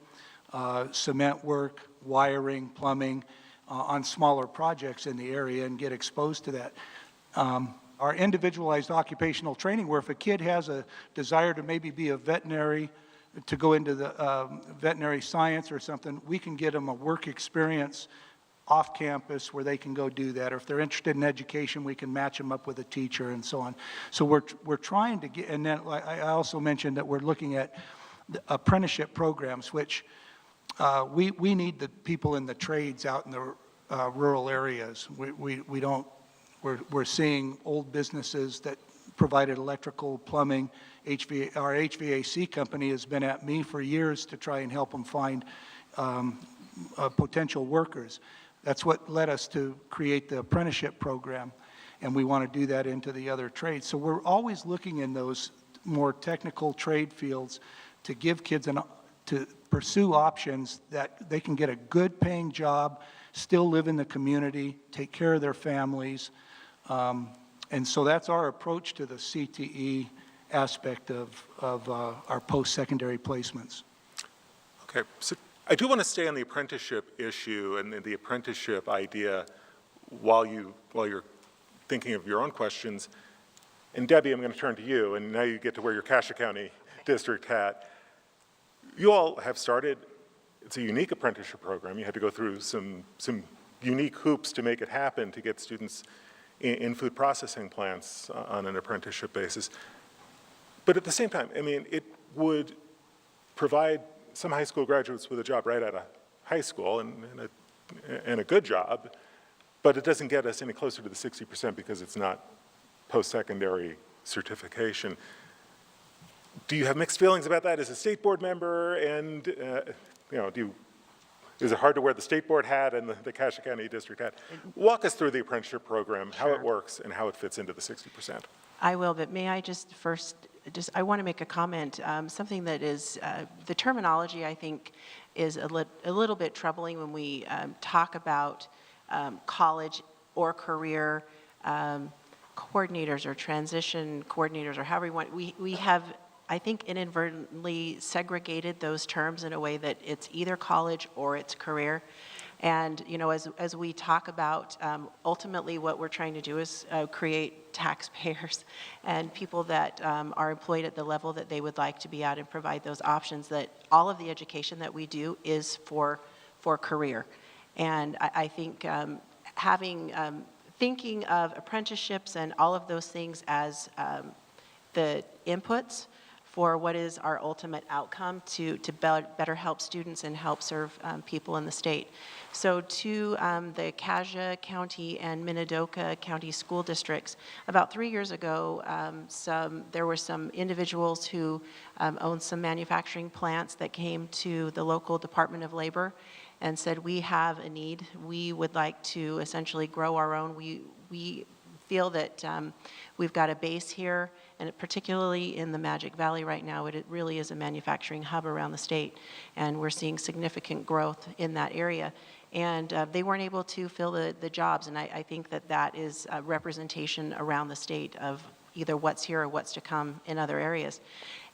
cement work, wiring, plumbing, on smaller projects in the area and get exposed to that. Our individualized occupational training, where if a kid has a desire to maybe be a veterinary, to go into the veterinary science or something, we can get them a work experience off campus where they can go do that. Or if they're interested in education, we can match them up with a teacher and so on. So we're trying to get, and then I also mentioned that we're looking at the apprenticeship programs, which we need the people in the trades out in the rural areas. We're seeing old businesses that provided electrical, plumbing, our HVAC company has been at me for years to try and help them find potential workers. That's what led us to create the apprenticeship program, and we want to do that into the other trades. So we're always looking in those more technical trade fields to give kids to pursue options that they can get a good paying job, still live in the community, take care of their families. And so that's our approach to the CTE aspect of our post-secondary placements. Okay, so I do want to stay on the apprenticeship issue and the apprenticeship idea while you're thinking of your own questions. And Debbie, I'm going to turn to you, and now you get to wear your Cassia County District hat. You all have started, it's a unique apprenticeship program. You had to go through some unique hoops to make it happen, to get students in food processing plants on an apprenticeship basis. But at the same time, I mean, it would provide some high school graduates with a job right out of high school and a good job, but it doesn't get us any closer to the 60% because it's not post-secondary certification. Do you have mixed feelings about that as a state board member? And is it hard to wear the state board hat and the Cassia County District hat? Walk us through the apprenticeship program, how it works, and how it fits into the 60%. I will, but may I just first, I want to make a comment. Something that is, the terminology I think is a little bit troubling when we talk about college or career coordinators or transition coordinators or however you want. We have, I think, inadvertently segregated those terms in a way that it's either college or it's career. And, as we talk about, ultimately what we're trying to do is create taxpayers and people that are employed at the level that they would like to be at and provide those options, that all of the education that we do is for career. And I think thinking of apprenticeships and all of those things as the inputs for what is our ultimate outcome to better help students and help serve people in the state. So to the Cassia County and Minidoka County school districts, about 3 years ago, there were some individuals who owned some manufacturing plants that came to the local Department of Labor and said, we have a need. We would like to essentially grow our own. We feel that we've got a base here, and particularly in the Magic Valley right now, it really is a manufacturing hub around the state, and we're seeing significant growth in that area. And they weren't able to fill the jobs, and I think that is a representation around the state of either what's here or what's to come in other areas.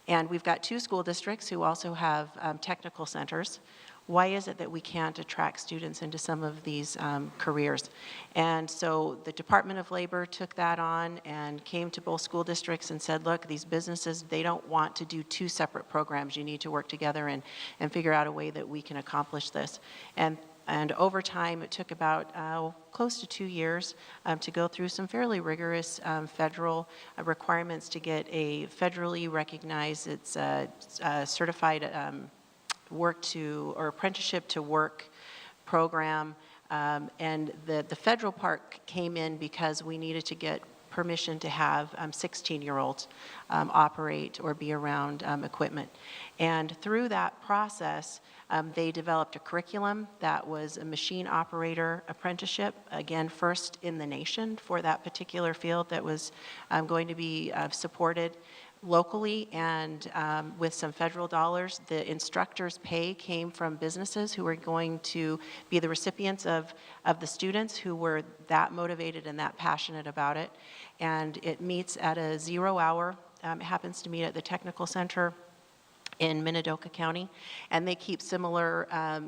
And we've got 2 school districts who also have technical centers. Why is it that we can't attract students into some of these careers? And so the Department of Labor took that on and came to both school districts and said, look, these businesses, they don't want to do 2 separate programs. You need to work together and figure out a way that we can accomplish this. And over time, it took about close to 2 years to go through some fairly rigorous federal requirements to get a federally recognized, it's certified apprenticeship to work program, and the federal part came in because we needed to get permission to have 16-year-olds operate or be around equipment. And through that process, they developed a curriculum that was a machine operator apprenticeship, again, first in the nation for that particular field that was going to be supported locally and with some federal dollars. The instructors' pay came from businesses who were going to be the recipients of the students who were that motivated and that passionate about it. And it meets at a 0 hour. It happens to meet at the Technical Center in Minidoka County, and they keep similar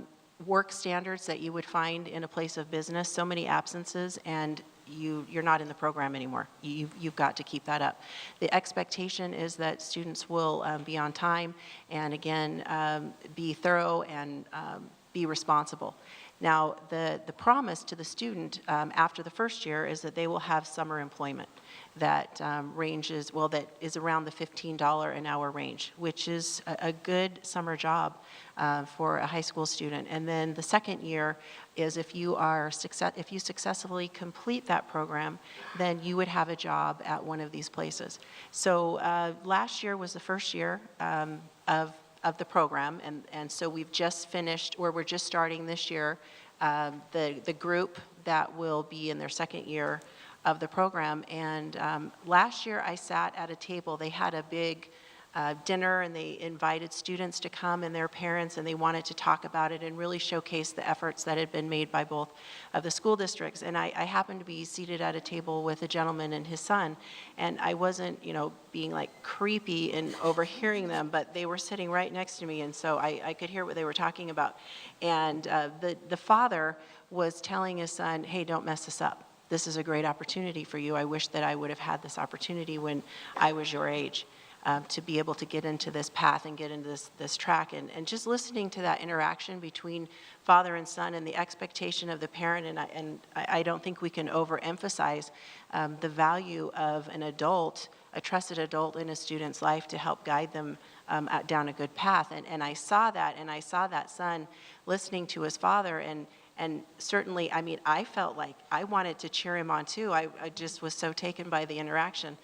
work standards that you would find in a place of business. So many absences, and you're not in the program anymore. You've got to keep that up. The expectation is that students will be on time and, again, be thorough and be responsible. Now, the promise to the student after the first year is that they will have summer employment that ranges, well, that is around the $15 an hour range, which is a good summer job for a high school student. And then the second year is if you successfully complete that program, then you would have a job at one of these places. So last year was the first year of the program, and so we've just finished, or we're just starting this year, the group that will be in their second year of the program. And last year I sat at a table. They had a big dinner, and they invited students to come and their parents, and they wanted to talk about it and really showcase the efforts that had been made by both of the school districts. And I happened to be seated at a table with a gentleman and his son, and I wasn't, being like creepy and overhearing them, but they were sitting right next to me, and so I could hear what they were talking about. And the father was telling his son, hey, don't mess this up. This is a great opportunity for you. I wish that I would have had this opportunity when I was your age. To be able to get into this path and get into this track. And just listening to that interaction between father and son and the expectation of the parent, and I don't think we can overemphasize the value of an adult, a trusted adult in a student's life to help guide them down a good path. And I saw that, and I saw that son listening to his father, and certainly, I felt like I wanted to cheer him on too. I just was so taken by the interaction.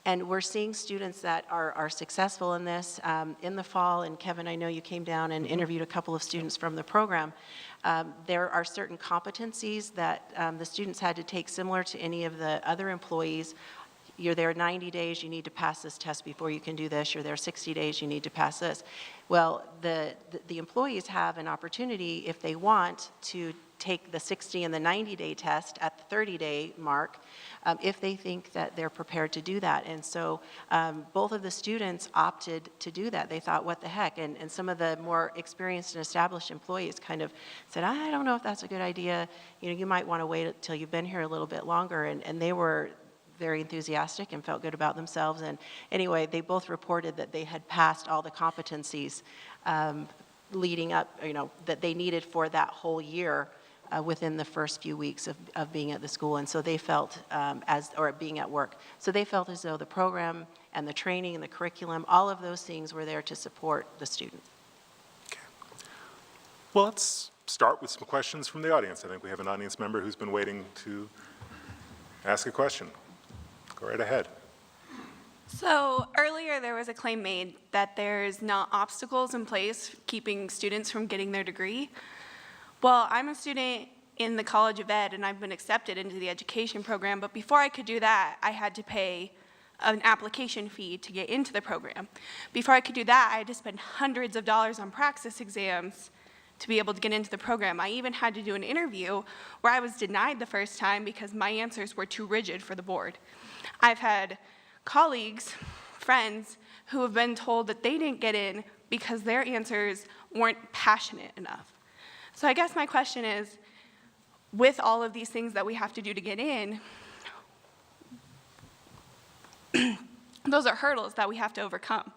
And we're seeing students that are successful in this. In the fall, and Kevin, I know you came down and interviewed a couple of students from the program. There are certain competencies that the students had to take similar to any of the other employees. You're there 90 days, you need to pass this test before you can do this. You're there 60 days, you need to pass this. Well, the employees have an opportunity, if they want, to take the 60 and the 90-day test at the 30-day mark if they think that they're prepared to do that. And so both of the students opted to do that. They thought, what the heck? And some of the more experienced and established employees kind of said, I don't know if that's a good idea. You might want to wait until you've been here a little bit longer. And they were very enthusiastic and felt good about themselves. And anyway, they both reported that they had passed all the competencies leading up, that they needed for that whole year within the first few weeks of being at the school. And so they felt or being at work. So they felt as though the program and the training and the curriculum, all of those things were there to support the student. Okay. Well, let's start with some questions from the audience. I think we have an audience member who's been waiting to ask a question. Go right ahead. So earlier there was a claim made that there's not obstacles in place keeping students from getting their degree. Well, I'm a student in the College of Ed, and I've been accepted into the education program, but before I could do that, I had to pay an application fee to get into the program. Before I could do that, I had to spend hundreds of dollars on praxis exams to be able to get into the program. I even had to do an interview where I was denied the first time because my answers were too rigid for the board. I've had colleagues, friends, who have been told that they didn't get in because their answers weren't passionate enough. So I guess my question is, with all of these things that we have to do to get in, those are hurdles that we have to overcome.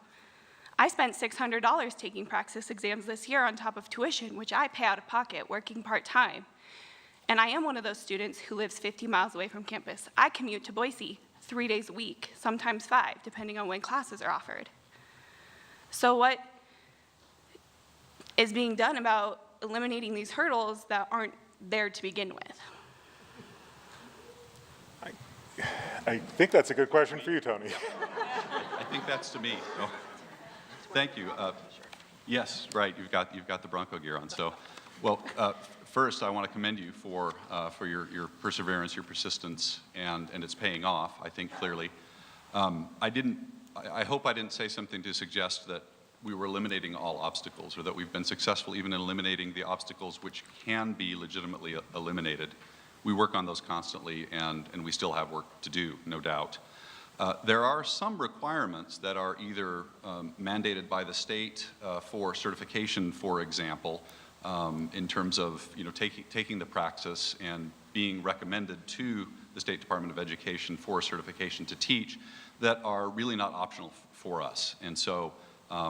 I spent $600 taking praxis exams this year on top of tuition, which I pay out of pocket working part-time. And I am one of those students who lives 50 miles away from campus. I commute to Boise 3 days a week, sometimes 5, depending on when classes are offered. So what is being done about eliminating these hurdles that aren't there to begin with? I think that's a good question for you, Tony. I think that's to me. Oh, thank you. Yes, right. You've got the Bronco gear on. So, well, first I want to commend you for your perseverance, your persistence, and it's paying off. I think clearly. I didn't I hope I didn't say something to suggest that we were eliminating all obstacles, or that we've been successful even in eliminating the obstacles which can be legitimately eliminated. We work on those constantly, and we still have work to do, no doubt. There are some requirements that are either mandated by the state for certification, for example, in terms of taking the praxis and being recommended to the State Department of Education for certification to teach, that are really not optional for us. And so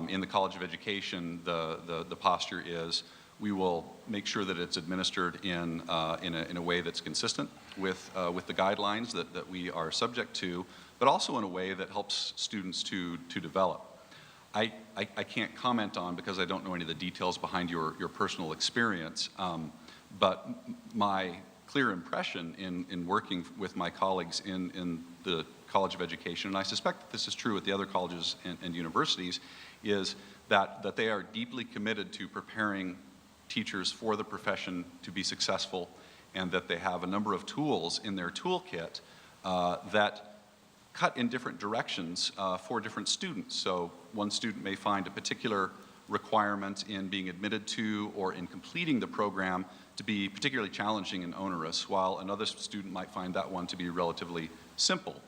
in the College of Education, the posture is we will make sure that it's administered in a way that's consistent with the guidelines that we are subject to, but also in a way that helps students to develop. I can't comment on, because I don't know any of the details behind your personal experience, but my clear impression in working with my colleagues in the College of Education, and I suspect that this is true at the other colleges and universities, is that they are deeply committed to preparing teachers for the profession to be successful, and that they have a number of tools in their toolkit that cut in different directions for different students. So one student may find a particular requirement in being admitted to or in completing the program to be particularly challenging and onerous, while another student might find that one to be relatively simple.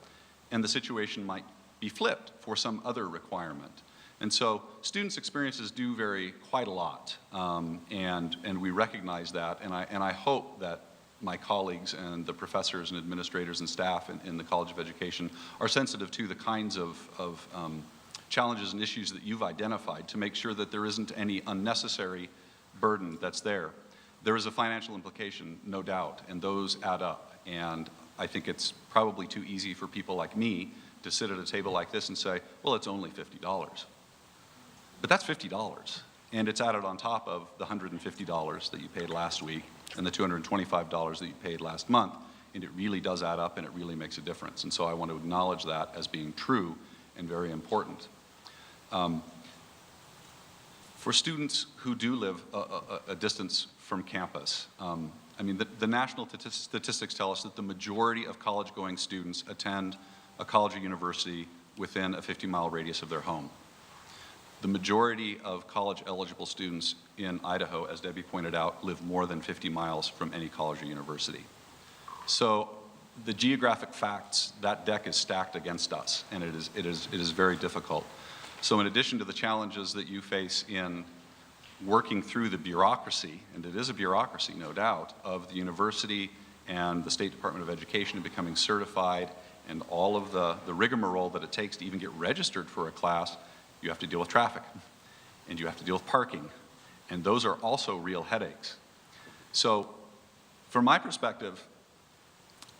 And the situation might be flipped for some other requirement. And so students' experiences do vary quite a lot, and we recognize that, and I hope that my colleagues and the professors and administrators and staff in the College of Education are sensitive to the kinds of challenges and issues that you've identified, to make sure that there isn't any unnecessary burden that's there. There is a financial implication, no doubt, and those add up. And I think it's probably too easy for people like me to sit at a table like this and say, well, it's only $50. But that's $50, and it's added on top of the $150 that you paid last week and the $225 that you paid last month, and it really does add up, and it really makes a difference. And so I want to acknowledge that as being true and very important. For students who do live a distance from campus, I mean, the national statistics tell us that the majority of college-going students attend a college or university within a 50-mile radius of their home. The majority of college-eligible students in Idaho, as Debbie pointed out, live more than 50 miles from any college or university. So the geographic facts, that deck is stacked against us, and it is very difficult. So in addition to the challenges that you face in working through the bureaucracy, and it is a bureaucracy, no doubt, of the university and the State Department of Education and becoming certified, and all of the rigmarole that it takes to even get registered for a class, you have to deal with traffic, and you have to deal with parking, and those are also real headaches. So from my perspective,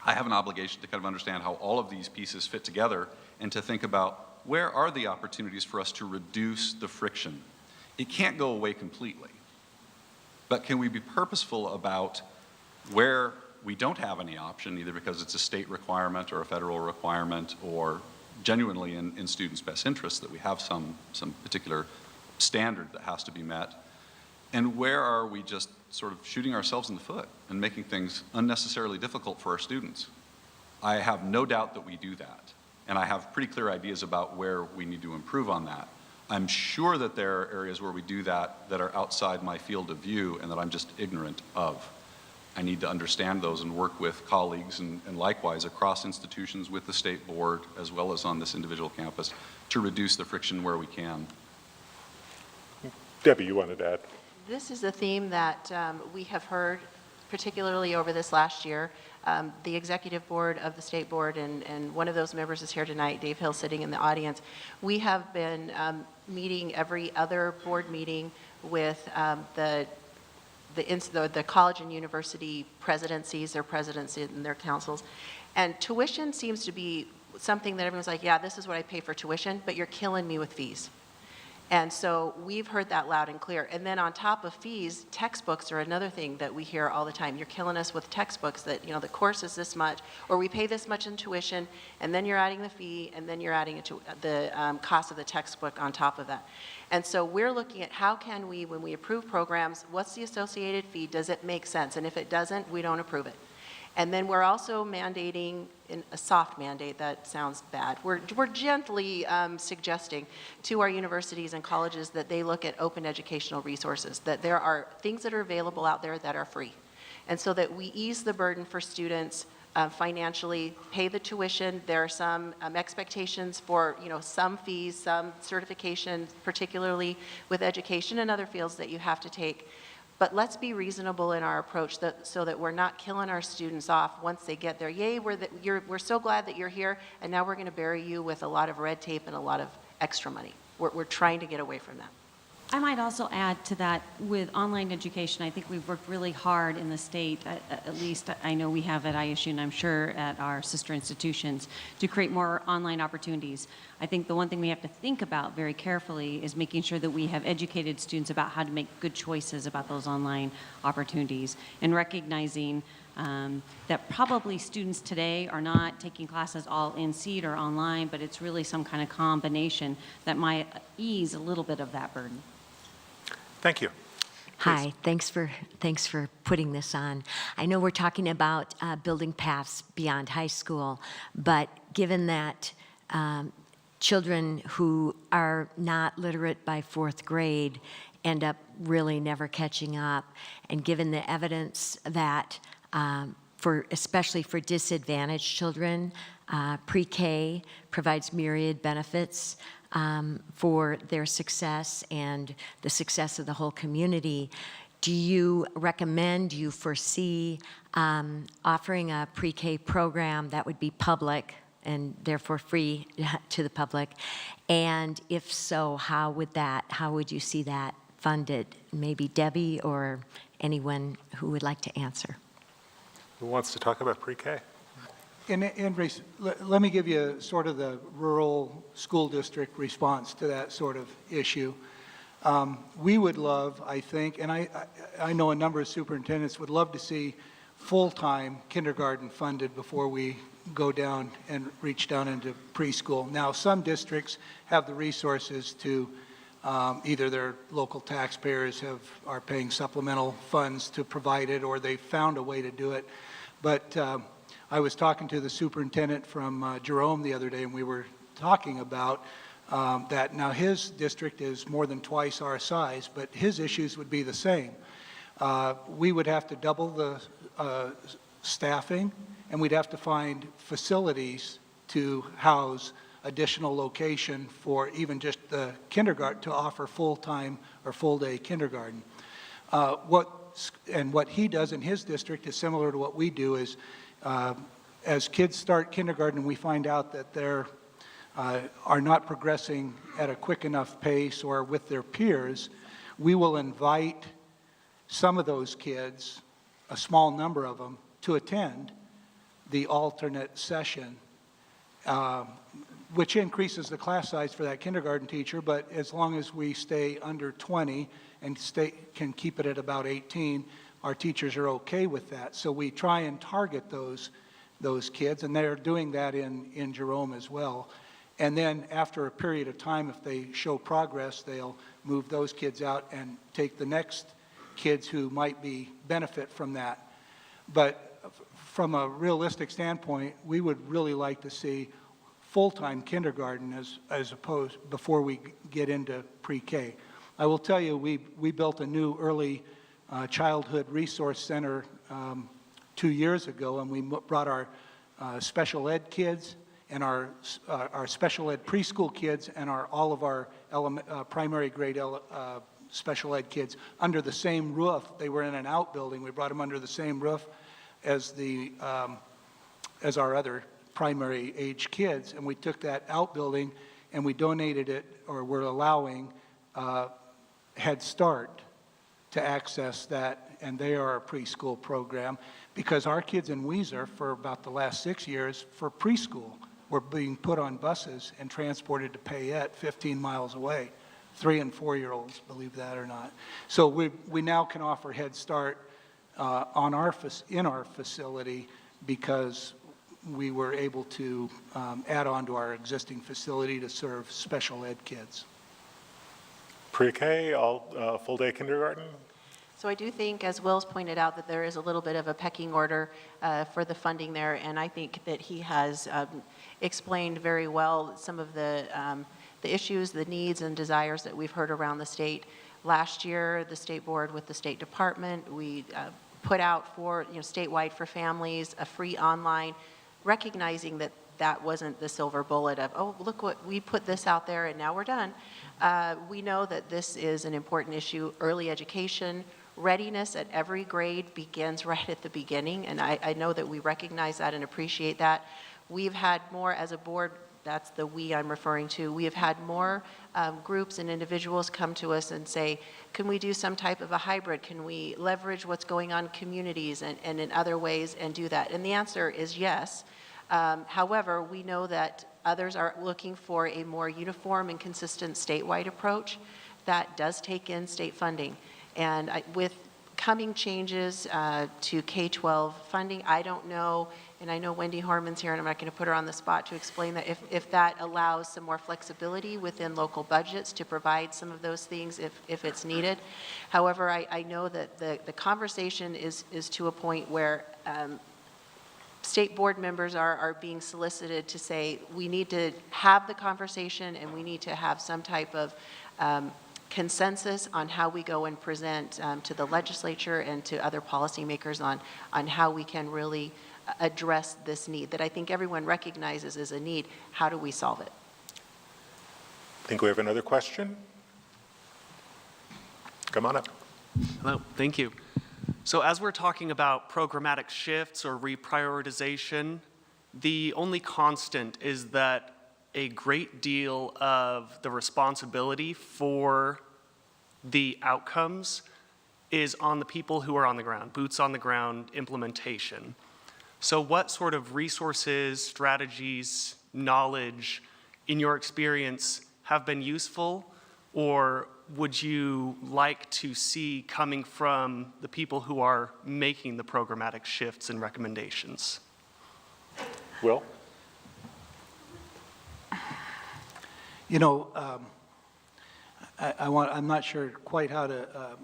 I have an obligation to kind of understand how all of these pieces fit together and to think about where are the opportunities for us to reduce the friction. It can't go away completely, but can we be purposeful about where we don't have any option, either because it's a state requirement or a federal requirement, or genuinely in students' best interest that we have some particular standard that has to be met, and where are we just sort of shooting ourselves in the foot and making things unnecessarily difficult for our students? I have no doubt that we do that, and I have pretty clear ideas about where we need to improve on that. I'm sure that there are areas where we do that that are outside my field of view and that I'm just ignorant of. I need to understand those and work with colleagues and likewise across institutions with the state board as well as on this individual campus to reduce the friction where we can. Debbie, you wanted to add? This is a theme that we have heard, particularly over this last year. The executive board of the state board, and one of those members is here tonight, Dave Hill, sitting in the audience. We have been meeting every other board meeting with the college and university presidencies, their presidents and their councils. And tuition seems to be something that everyone's like, yeah, this is what I pay for tuition, but you're killing me with fees. And so we've heard that loud and clear. And then on top of fees, textbooks are another thing that we hear all the time. You're killing us with textbooks that, the course is this much, or we pay this much in tuition, and then you're adding the fee, and then you're adding the cost of the textbook on top of that. And so we're looking at how can we, when we approve programs, what's the associated fee? Does it make sense? And if it doesn't, we don't approve it. And then we're also mandating, in a soft mandate, that sounds bad. We're gently suggesting to our universities and colleges that they look at open educational resources, that there are things that are available out there that are free. And so that we ease the burden for students financially, pay the tuition. There are some expectations for, some fees, some certifications, particularly with education and other fields that you have to take. But let's be reasonable in our approach so that we're not killing our students off once they get there. Yay, we're so glad that you're here, and now we're going to bury you with a lot of red tape and a lot of extra money. We're trying to get away from that. I might also add to that with online education. I think we've worked really hard in the state, at least I know we have at ISU and I'm sure at our sister institutions, to create more online opportunities. I think the one thing we have to think about very carefully is making sure that we have educated students about how to make good choices about those online opportunities, and recognizing that probably students today are not taking classes all in seat or online, but it's really some kind of combination that might ease a little bit of that burden. Thank you. Hi, thanks for putting this on. I know we're talking about building paths beyond high school, but given that children who are not literate by 4th grade end up really never catching up, and given the evidence that especially for disadvantaged children, pre-K provides myriad benefits for their success and the success of the whole community. Do you foresee offering a pre-K program that would be public and therefore free to the public? And if so, how would you see that funded? Maybe Debbie or anyone who would like to answer. Who wants to talk about pre-K? Let me give you sort of the rural school district response to that sort of issue. We would love, I think, and I know a number of superintendents would love to see full-time kindergarten funded before we go down and reach down into preschool. Now, some districts have the resources to either their local taxpayers are paying supplemental funds to provide it, or they found a way to do it. But I was talking to the superintendent from Jerome the other day, and we were talking about that. Now, his district is more than twice our size, but his issues would be the same. We would have to double the staffing, and we'd have to find facilities to house additional location for even just the kindergarten to offer full-time or full-day kindergarten. What he does in his district is similar to what we do. Is as kids start kindergarten, we find out that they are not progressing at a quick enough pace or with their peers, we will invite some of those kids, a small number of them, to attend the alternate session, which increases the class size for that kindergarten teacher, but as long as we stay under 20 and can keep it at about 18, our teachers are okay with that. So we try and target those kids, and they're doing that in Jerome as well. And then after a period of time, if they show progress, they'll move those kids out and take the next kids who might benefit from that. But from a realistic standpoint, we would really like to see full-time kindergarten as opposed before we get into pre-K. I will tell you, we built a new early childhood resource center 2 years ago, and we brought our special ed kids and our special ed preschool kids and all of our primary grade special ed kids under the same roof. They were in an outbuilding. We brought them under the same roof as our other primary age kids, and we took that outbuilding and we donated it, or we're allowing Head Start to access that, and they are a preschool program, because our kids in Weiser for about the last 6 years for preschool were being put on buses and transported to Payette 15 miles away. 3- and 4-year-olds, believe that or not. So we now can offer Head Start in our facility because we were able to add on to our existing facility to serve special ed kids. Pre-K, all full-day kindergarten? So I do think, as Will's pointed out, that there is a little bit of a pecking order for the funding there, and I think that he has explained very well some of the issues, the needs and desires that we've heard around the state. Last year, the state board with the State Department, we put out for, statewide for families, a free online, recognizing that that wasn't the silver bullet of, oh, look what, we put this out there and now we're done. We know that this is an important issue. Early education, readiness at every grade begins right at the beginning, and I know that we recognize that and appreciate that. We've had more as a board, that's the we I'm referring to, we have had more groups and individuals come to us and say, can we do some type of a hybrid? Can we leverage what's going on in communities and in other ways and do that? And the answer is yes. However, we know that others are looking for a more uniform and consistent statewide approach that does take in state funding. And with coming changes to K-12 funding, I don't know, and I know Wendy Harmon's here, and I'm not going to put her on the spot to explain that, if that allows some more flexibility within local budgets to provide some of those things if it's needed. However, I know that the conversation is to a point where state board members are being solicited to say, we need to have the conversation and we need to have some type of consensus on how we go and present to the legislature and to other policymakers on how we can really address this need that I think everyone recognizes as a need. How do we solve it? I think we have another question. Come on up. Hello, thank you. So as we're talking about programmatic shifts or reprioritization, the only constant is that a great deal of the responsibility for the outcomes is on the people who are on the ground, boots on the ground implementation. So what sort of resources, strategies, knowledge, in your experience, have been useful, or would you like to see coming from the people who are making the programmatic shifts and recommendations? Will? I'm not sure quite how to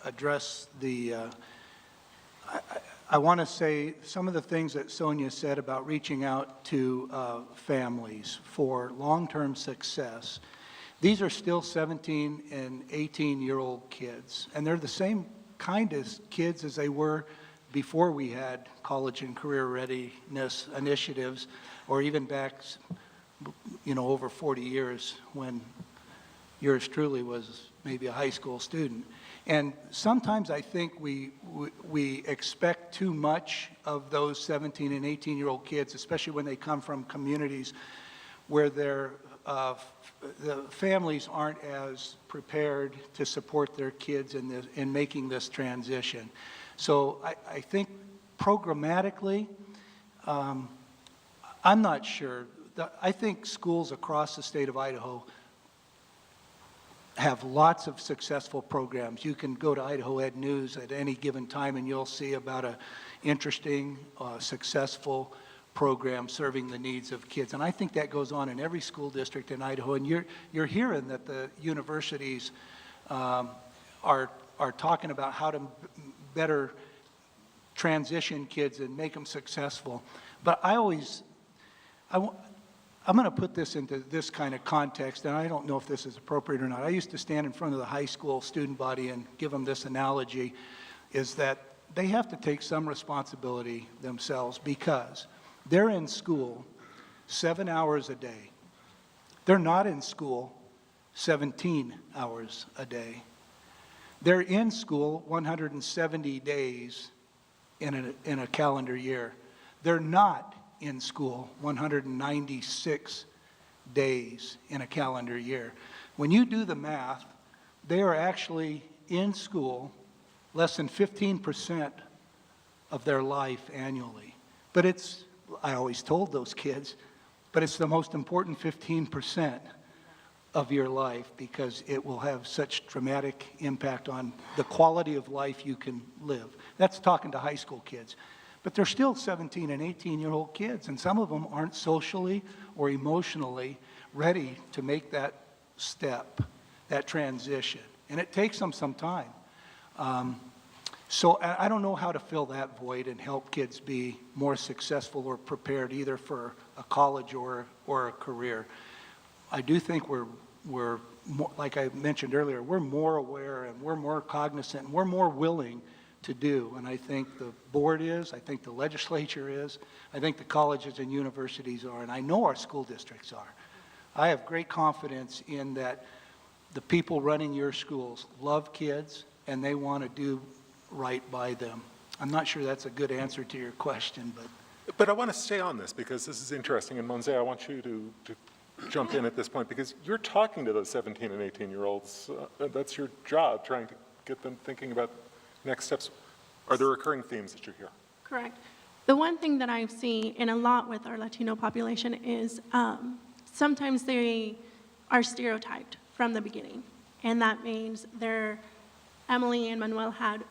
address the, I want to say some of the things that Sonia said about reaching out to families for long-term success. These are still 17 and 18-year-old kids, and they're the same kind of kids as they were before we had college and career readiness initiatives, or even back, over 40 years when yours truly was maybe a high school student. And sometimes I think we expect too much of those 17 and 18-year-old kids, especially when they come from communities where the families aren't as prepared to support their kids in making this transition. So I think programmatically, I'm not sure. I think schools across the state of Idaho have lots of successful programs. You can go to Idaho Ed News at any given time and you'll see about an interesting, successful program serving the needs of kids. And I think that goes on in every school district in Idaho. And you're hearing that the universities are talking about how to better transition kids and make them successful. But I'm going to put this into this kind of context, and I don't know if this is appropriate or not. I used to stand in front of the high school student body and give them this analogy, is that they have to take some responsibility themselves because they're in school 7 hours a day. They're not in school 17 hours a day. They're in school 170 days in a calendar year. They're not in school 196 days in a calendar year. When you do the math, they are actually in school less than 15% of their life annually. But it's, I always told those kids, but it's the most important 15% of your life because it will have such dramatic impact on the quality of life you can live. That's talking to high school kids. But they're still 17 and 18-year-old kids, and some of them aren't socially or emotionally ready to make that step, that transition. And it takes them some time. So I don't know how to fill that void and help kids be more successful or prepared either for a college or a career. I do think we're more, like I mentioned earlier, we're more aware and we're more cognizant and we're more willing to do. And I think the board is, I think the legislature is, I think the colleges and universities are, and I know our school districts are. I have great confidence in that the people running your schools love kids and they want to do right by them. I'm not sure that's a good answer to your question, But I want to stay on this because this is interesting. And Monse, I want you to jump in at this point because you're talking to those 17 and 18-year-olds. That's your job, trying to get them thinking about next steps. Are there recurring themes that you hear? Correct. The one thing that I see in a lot with our Latino population is sometimes they are stereotyped from the beginning. And that means Emily and Manuel had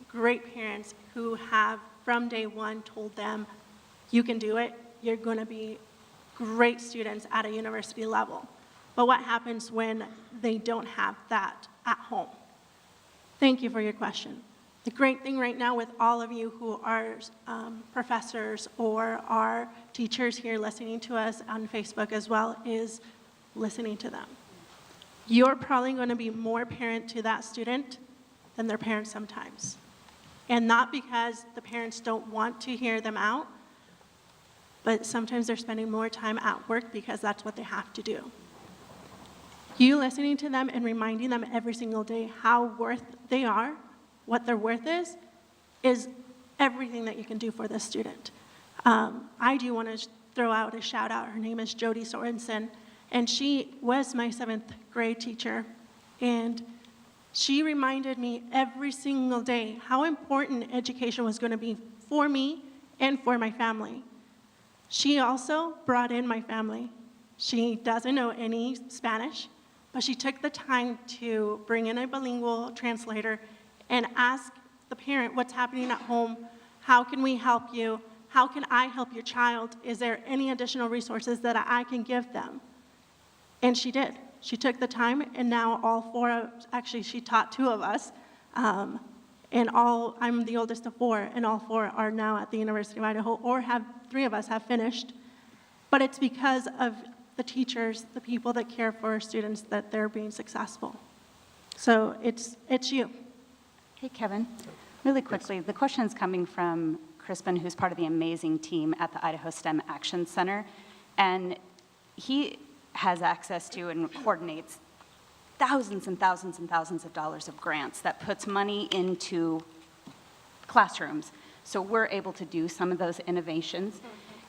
great parents who have, from day one, told them, you can do it, you're going to be great students at a university level. But what happens when they don't have that at home? Thank you for your question. The great thing right now with all of you who are professors or are teachers here listening to us on Facebook as well is listening to them. You're probably going to be more parent to that student than their parents sometimes. And not because the parents don't want to hear them out, but sometimes they're spending more time at work because that's what they have to do. You listening to them and reminding them every single day how worth they are, what their worth is everything that you can do for this student. I do want to throw out a shout out. Her name is Jody Sorensen, and she was my 7th grade teacher. And she reminded me every single day how important education was going to be for me and for my family. She also brought in my family. She doesn't know any Spanish, but she took the time to bring in a bilingual translator and ask the parent what's happening at home, how can we help you, how can I help your child, is there any additional resources that I can give them? And she did. She took the time, and now all 4, actually she taught 2 of us, and I'm the oldest of 4, and all 4 are now at the University of Idaho, or 3 of us have finished. But it's because of the teachers, the people that care for our students, that they're being successful. So it's you. Hey, Kevin, really quickly, the question is coming from Crispin, who's part of the amazing team at the Idaho STEM Action Center, and he has access to and coordinates thousands and thousands and thousands of dollars of grants that puts money into classrooms. So we're able to do some of those innovations.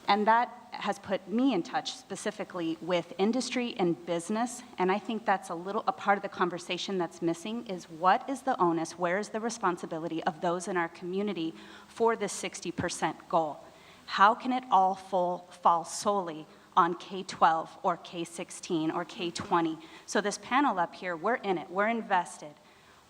And that has put me in touch specifically with industry and business. And I think that's a part of the conversation that's missing is what is the onus, where is the responsibility of those in our community for this 60% goal? How can it all fall solely on K-12 or K-16 or K-20? So this panel up here, we're in it, we're invested.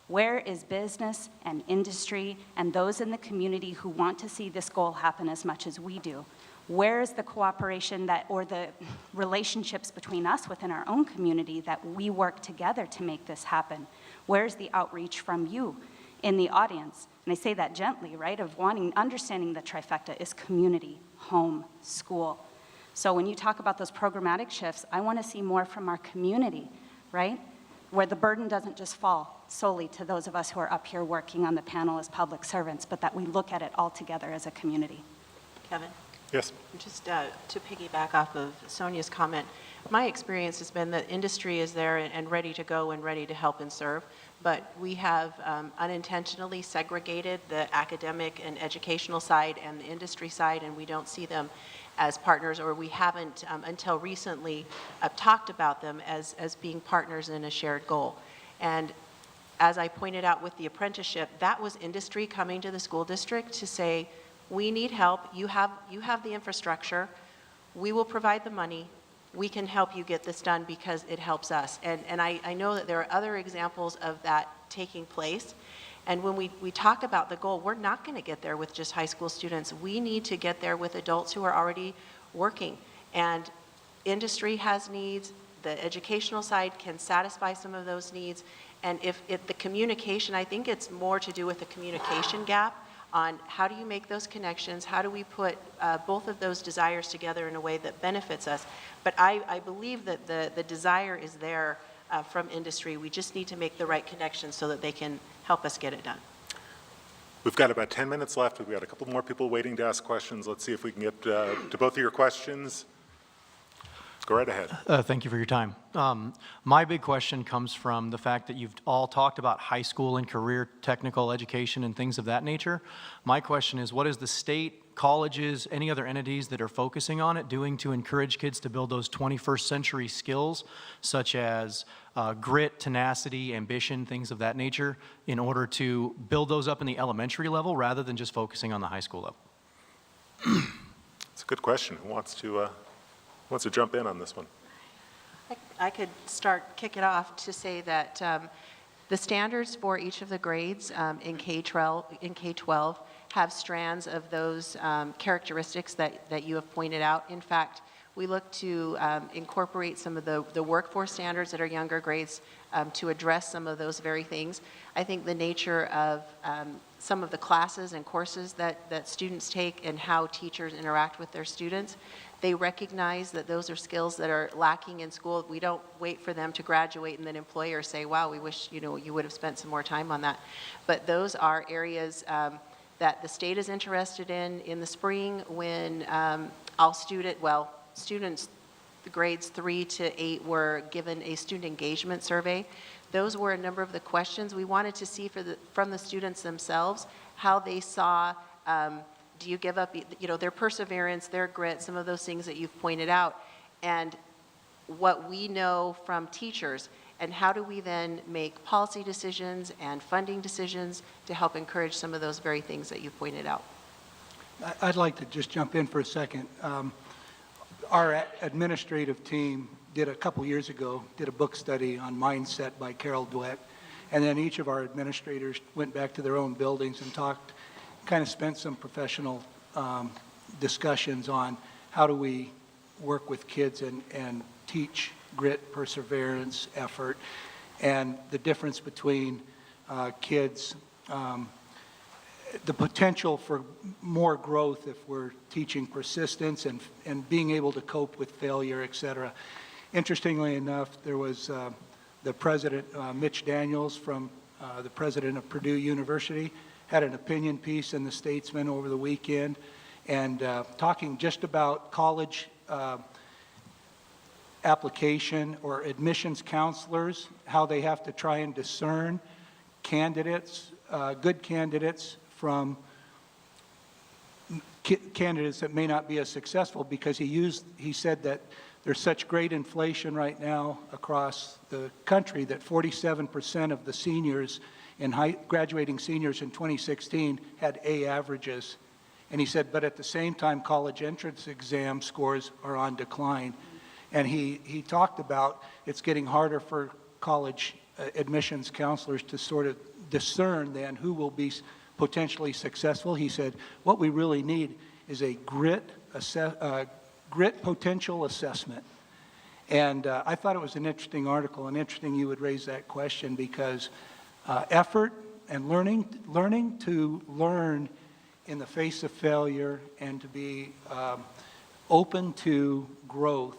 Where is business and industry and those in the community who want to see this goal happen as much as we do? Where is the cooperation or the relationships between us within our own community that we work together to make this happen? Where's the outreach from you in the audience? And I say that gently, right, of understanding the trifecta is community, home, school. So when you talk about those programmatic shifts, I want to see more from our community, right? Where the burden doesn't just fall solely to those of us who are up here working on the panel as public servants, but that we look at it all together as a community. Kevin? Yes. Just to piggyback off of Sonia's comment, my experience has been that industry is there and ready to go and ready to help and serve, but we have unintentionally segregated the academic and educational side and the industry side, and we don't see them as partners, or we haven't until recently talked about them as being partners in a shared goal. And as I pointed out with the apprenticeship, that was industry coming to the school district to say, we need help, you have the infrastructure, we will provide the money, we can help you get this done because it helps us. And I know that there are other examples of that taking place. And when we talk about the goal, we're not going to get there with just high school students. We need to get there with adults who are already working. And industry has needs, the educational side can satisfy some of those needs, And if the communication, I think it's more to do with the communication gap on how do you make those connections, how do we put both of those desires together in a way that benefits us. But I believe that the desire is there from industry. We just need to make the right connections so that they can help us get it done. We've got about 10 minutes left. We've got a couple more people waiting to ask questions. Let's see if we can get to both of your questions. Go right ahead. Thank you for your time. My big question comes from the fact that you've all talked about high school and career technical education and things of that nature. My question is, what is the state, colleges, any other entities that are focusing on it doing to encourage kids to build those 21st century skills, such as grit, tenacity, ambition, things of that nature, in order to build those up in the elementary level rather than just focusing on the high school level? It's a good question. Who wants to jump in on this one? I could kick it off to say that the standards for each of the grades in K-12 have strands of those characteristics that you have pointed out. In fact, we look to incorporate some of the workforce standards that are younger grades to address some of those very things. I think the nature of some of the classes and courses that students take and how teachers interact with their students, they recognize that those are skills that are lacking in school. We don't wait for them to graduate and then employers say, wow, we wish you would have spent some more time on that. But those are areas that the state is interested in the spring when students, the grades 3 to 8 were given a student engagement survey. Those were a number of the questions we wanted to see from the students themselves, how they saw, do you give up, their perseverance, their grit, some of those things that you've pointed out, and what we know from teachers, and how do we then make policy decisions and funding decisions to help encourage some of those very things that you pointed out. I'd like to just jump in for a second. Our administrative team did a couple years ago, did a book study on mindset by Carol Dweck, and then each of our administrators went back to their own buildings and kind of spent some professional discussions on how do we work with kids and teach grit, perseverance, effort, and the difference between kids, the potential for more growth if we're teaching persistence and being able to cope with failure, et cetera. Interestingly enough, there was the president, Mitch Daniels, from the president of Purdue University, had an opinion piece in the Statesman over the weekend, and talking just about college application or admissions counselors, how they have to try and discern candidates, good candidates from candidates that may not be as successful, because he said that there's such great inflation right now across the country that 47% of the seniors graduating seniors in 2016 had A averages. And he said, but at the same time, college entrance exam scores are on decline. And he talked about it's getting harder for college admissions counselors to sort of discern then who will be potentially successful. He said, what we really need is a grit potential assessment. And I thought it was an interesting article, and interesting you would raise that question, because effort and learning to learn in the face of failure and to be open to growth,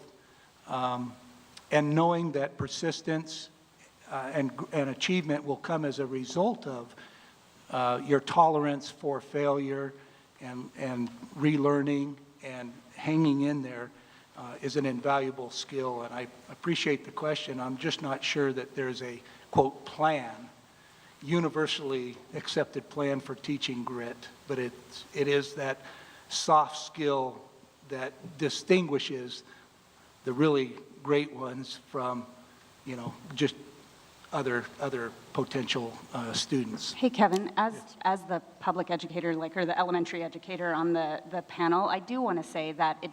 and knowing that persistence and achievement will come as a result of your tolerance for failure and relearning and hanging in there is an invaluable skill. And I appreciate the question. I'm just not sure that there's a, quote, plan, universally accepted plan for teaching grit, but it is that soft skill that distinguishes the really great ones from, just other potential students. Hey, Kevin, as the public educator, or the elementary educator on the panel, I do want to say that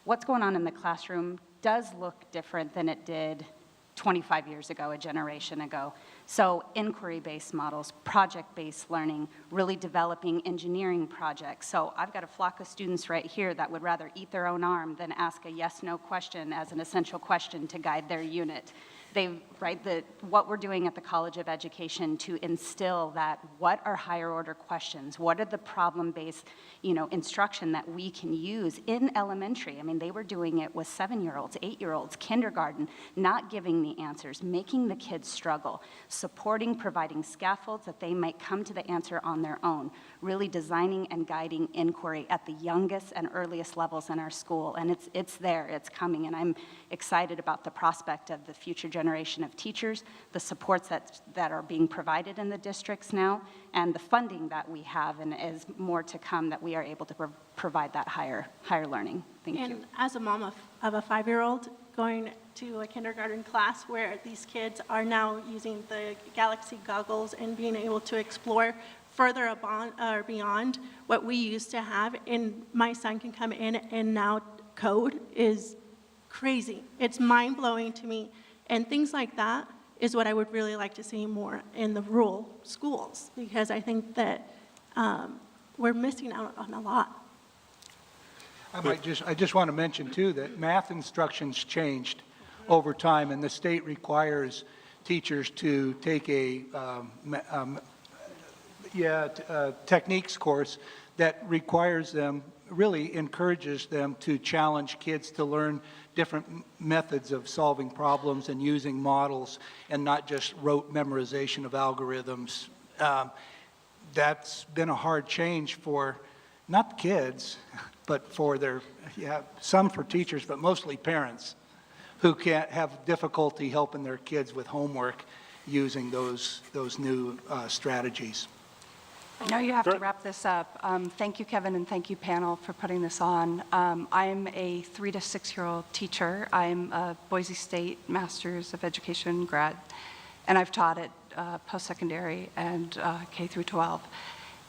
what's going on in the classroom does look different than it did 25 years ago, a generation ago. So inquiry-based models, project-based learning, really developing engineering projects. So I've got a flock of students right here that would rather eat their own arm than ask a yes-no question as an essential question to guide their unit. what we're doing at the College of Education to instill that, what are higher order questions? What are the problem-based, instruction that we can use in elementary? I mean, they were doing it with 7-year-olds, 8-year-olds, kindergarten, not giving the answers, making the kids struggle, supporting, providing scaffolds that they might come to the answer on their own, really designing and guiding inquiry at the youngest and earliest levels in our school. And it's there, it's coming, and I'm excited about the prospect of the future generation of teachers, the supports that are being provided in the districts now, and the funding that we have, and is more to come, that we are able to provide that higher learning. Thank you. And as a mom of a 5-year-old, going to a kindergarten class where these kids are now using the Galaxy goggles and being able to explore further beyond what we used to have, and my son can come in and now code, is crazy. It's mind-blowing to me. And things like that is what I would really like to see more in the rural schools, because I think that we're missing out on a lot. I just want to mention, too, that math instruction's changed over time, and the state requires teachers to take a techniques course that requires them, really encourages them to challenge kids to learn different methods of solving problems and using models, and not just rote memorization of algorithms. That's been a hard change for, not kids, but for some for teachers, but mostly parents who can't have difficulty helping their kids with homework using those new strategies. I know you have to wrap this up. Thank you, Kevin, and thank you, panel, for putting this on. I'm a 3 to 6-year-old teacher. I'm a Boise State Masters of Education grad, and I've taught at post-secondary and K through 12.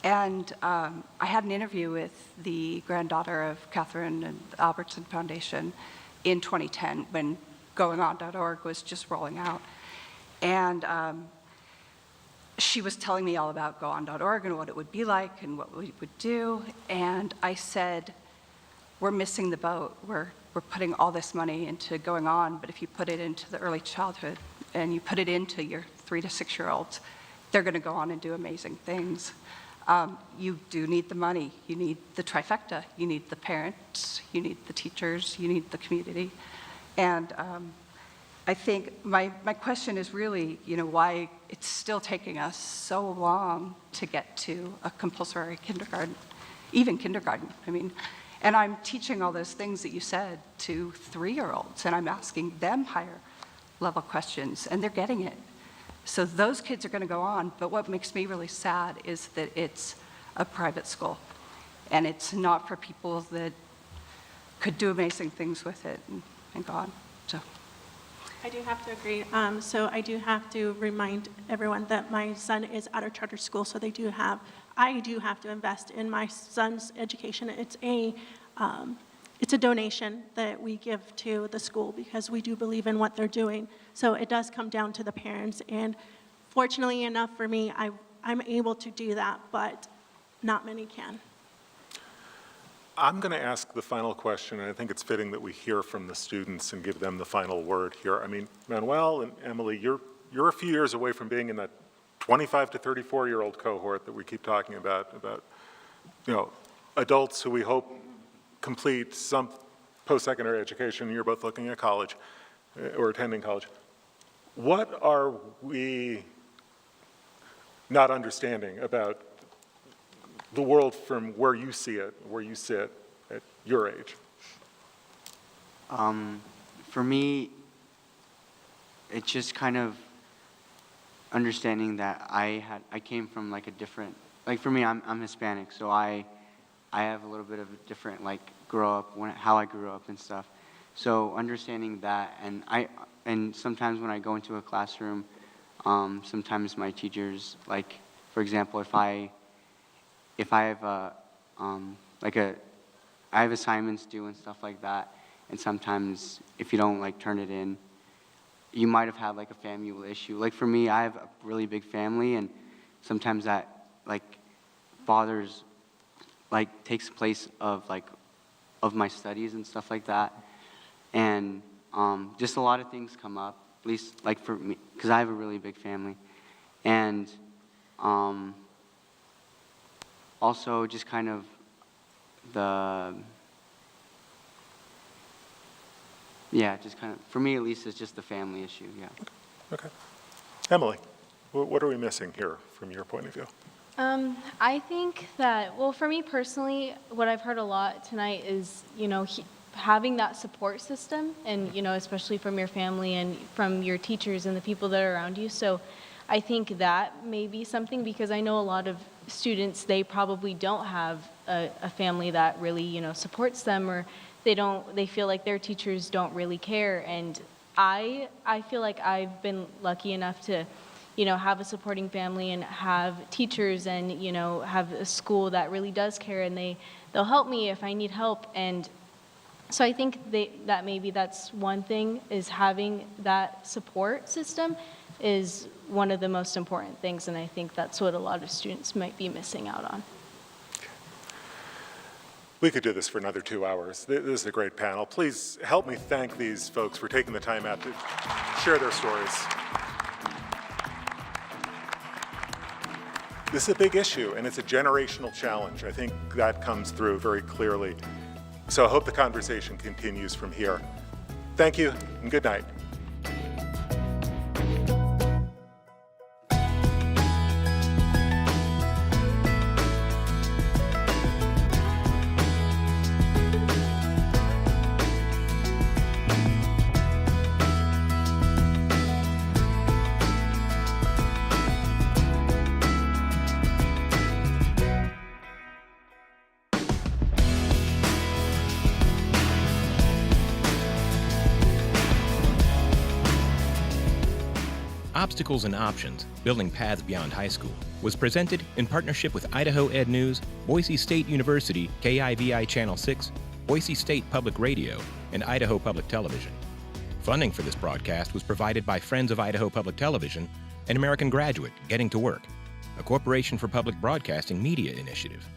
And I had an interview with the granddaughter of Catherine and the Albertson Foundation in 2010 when GoingOn.org was just rolling out. And she was telling me all about GoOn.org and what it would be like and what we would do. And I said, we're missing the boat. We're putting all this money into Going On, but if you put it into the early childhood and you put it into your 3 to 6-year-olds, they're going to go on and do amazing things. You do need the money. You need the trifecta. You need the parents. You need the teachers. You need the community. And I think my question is really, why it's still taking us so long to get to a compulsory kindergarten, even kindergarten. I mean, and I'm teaching all those things that you said to 3-year-olds, and I'm asking them higher level questions, and they're getting it. So those kids are going to go on, but what makes me really sad is that it's a private school, and it's not for people that could do amazing things with it and go on. So. I do have to agree. So I do have to remind everyone that my son is at a charter school, so I do have to invest in my son's education. It's a donation that we give to the school because we do believe in what they're doing. So it does come down to the parents, and fortunately enough for me, I'm able to do that, but not many can. I'm going to ask the final question, and I think it's fitting that we hear from the students and give them the final word here. I mean, Manuel and Emily, you're a few years away from being in that 25 to 34-year-old cohort that we keep talking about, adults who we hope complete some post-secondary education. You're both looking at college or attending college. What are we not understanding about the world from where you see it, where you sit at your age? For me, it's just kind of understanding that I came from like a different, like for me, I'm Hispanic, so I have a little bit of a different how I grew up and stuff. So understanding that, and sometimes when I go into a classroom, sometimes my teachers, like for example, if I have I have assignments due and stuff like that, and sometimes if you don't turn it in, you might have had a family issue. Like for me, I have a really big family, and sometimes that bothers, takes place of my studies and stuff like that, and just a lot of things come up, at least like for me, because I have a really big family. And also just kind of just kind of, for me at least, it's just the family issue, yeah. Okay. Emily, what are we missing here from your point of view? I think that, well, for me personally, what I've heard a lot tonight is, having that support system and, especially from your family and from your teachers and the people that are around you. So I think that may be something, because I know a lot of students, they probably don't have a family that really, supports them, or they feel like their teachers don't really care. And I feel like I've been lucky enough to, have a supporting family and have teachers and, have a school that really does care, and they'll help me if I need help. And so I think that maybe that's one thing, is having that support system is one of the most important things, and I think that's what a lot of students might be missing out on. We could do this for another 2 hours. This is a great panel. Please help me thank these folks for taking the time out to share their stories. This is a big issue, and it's a generational challenge. I think that comes through very clearly. So I hope the conversation continues from here. Thank you, and good night. Obstacles and Options, Building Paths Beyond High School, was presented in partnership with Idaho Ed News, Boise State University, KIVI Channel 6, Boise State Public Radio, and Idaho Public Television. Funding for this broadcast was provided by Friends of Idaho Public Television and American Graduate Getting to Work, a Corporation for Public Broadcasting Media initiative.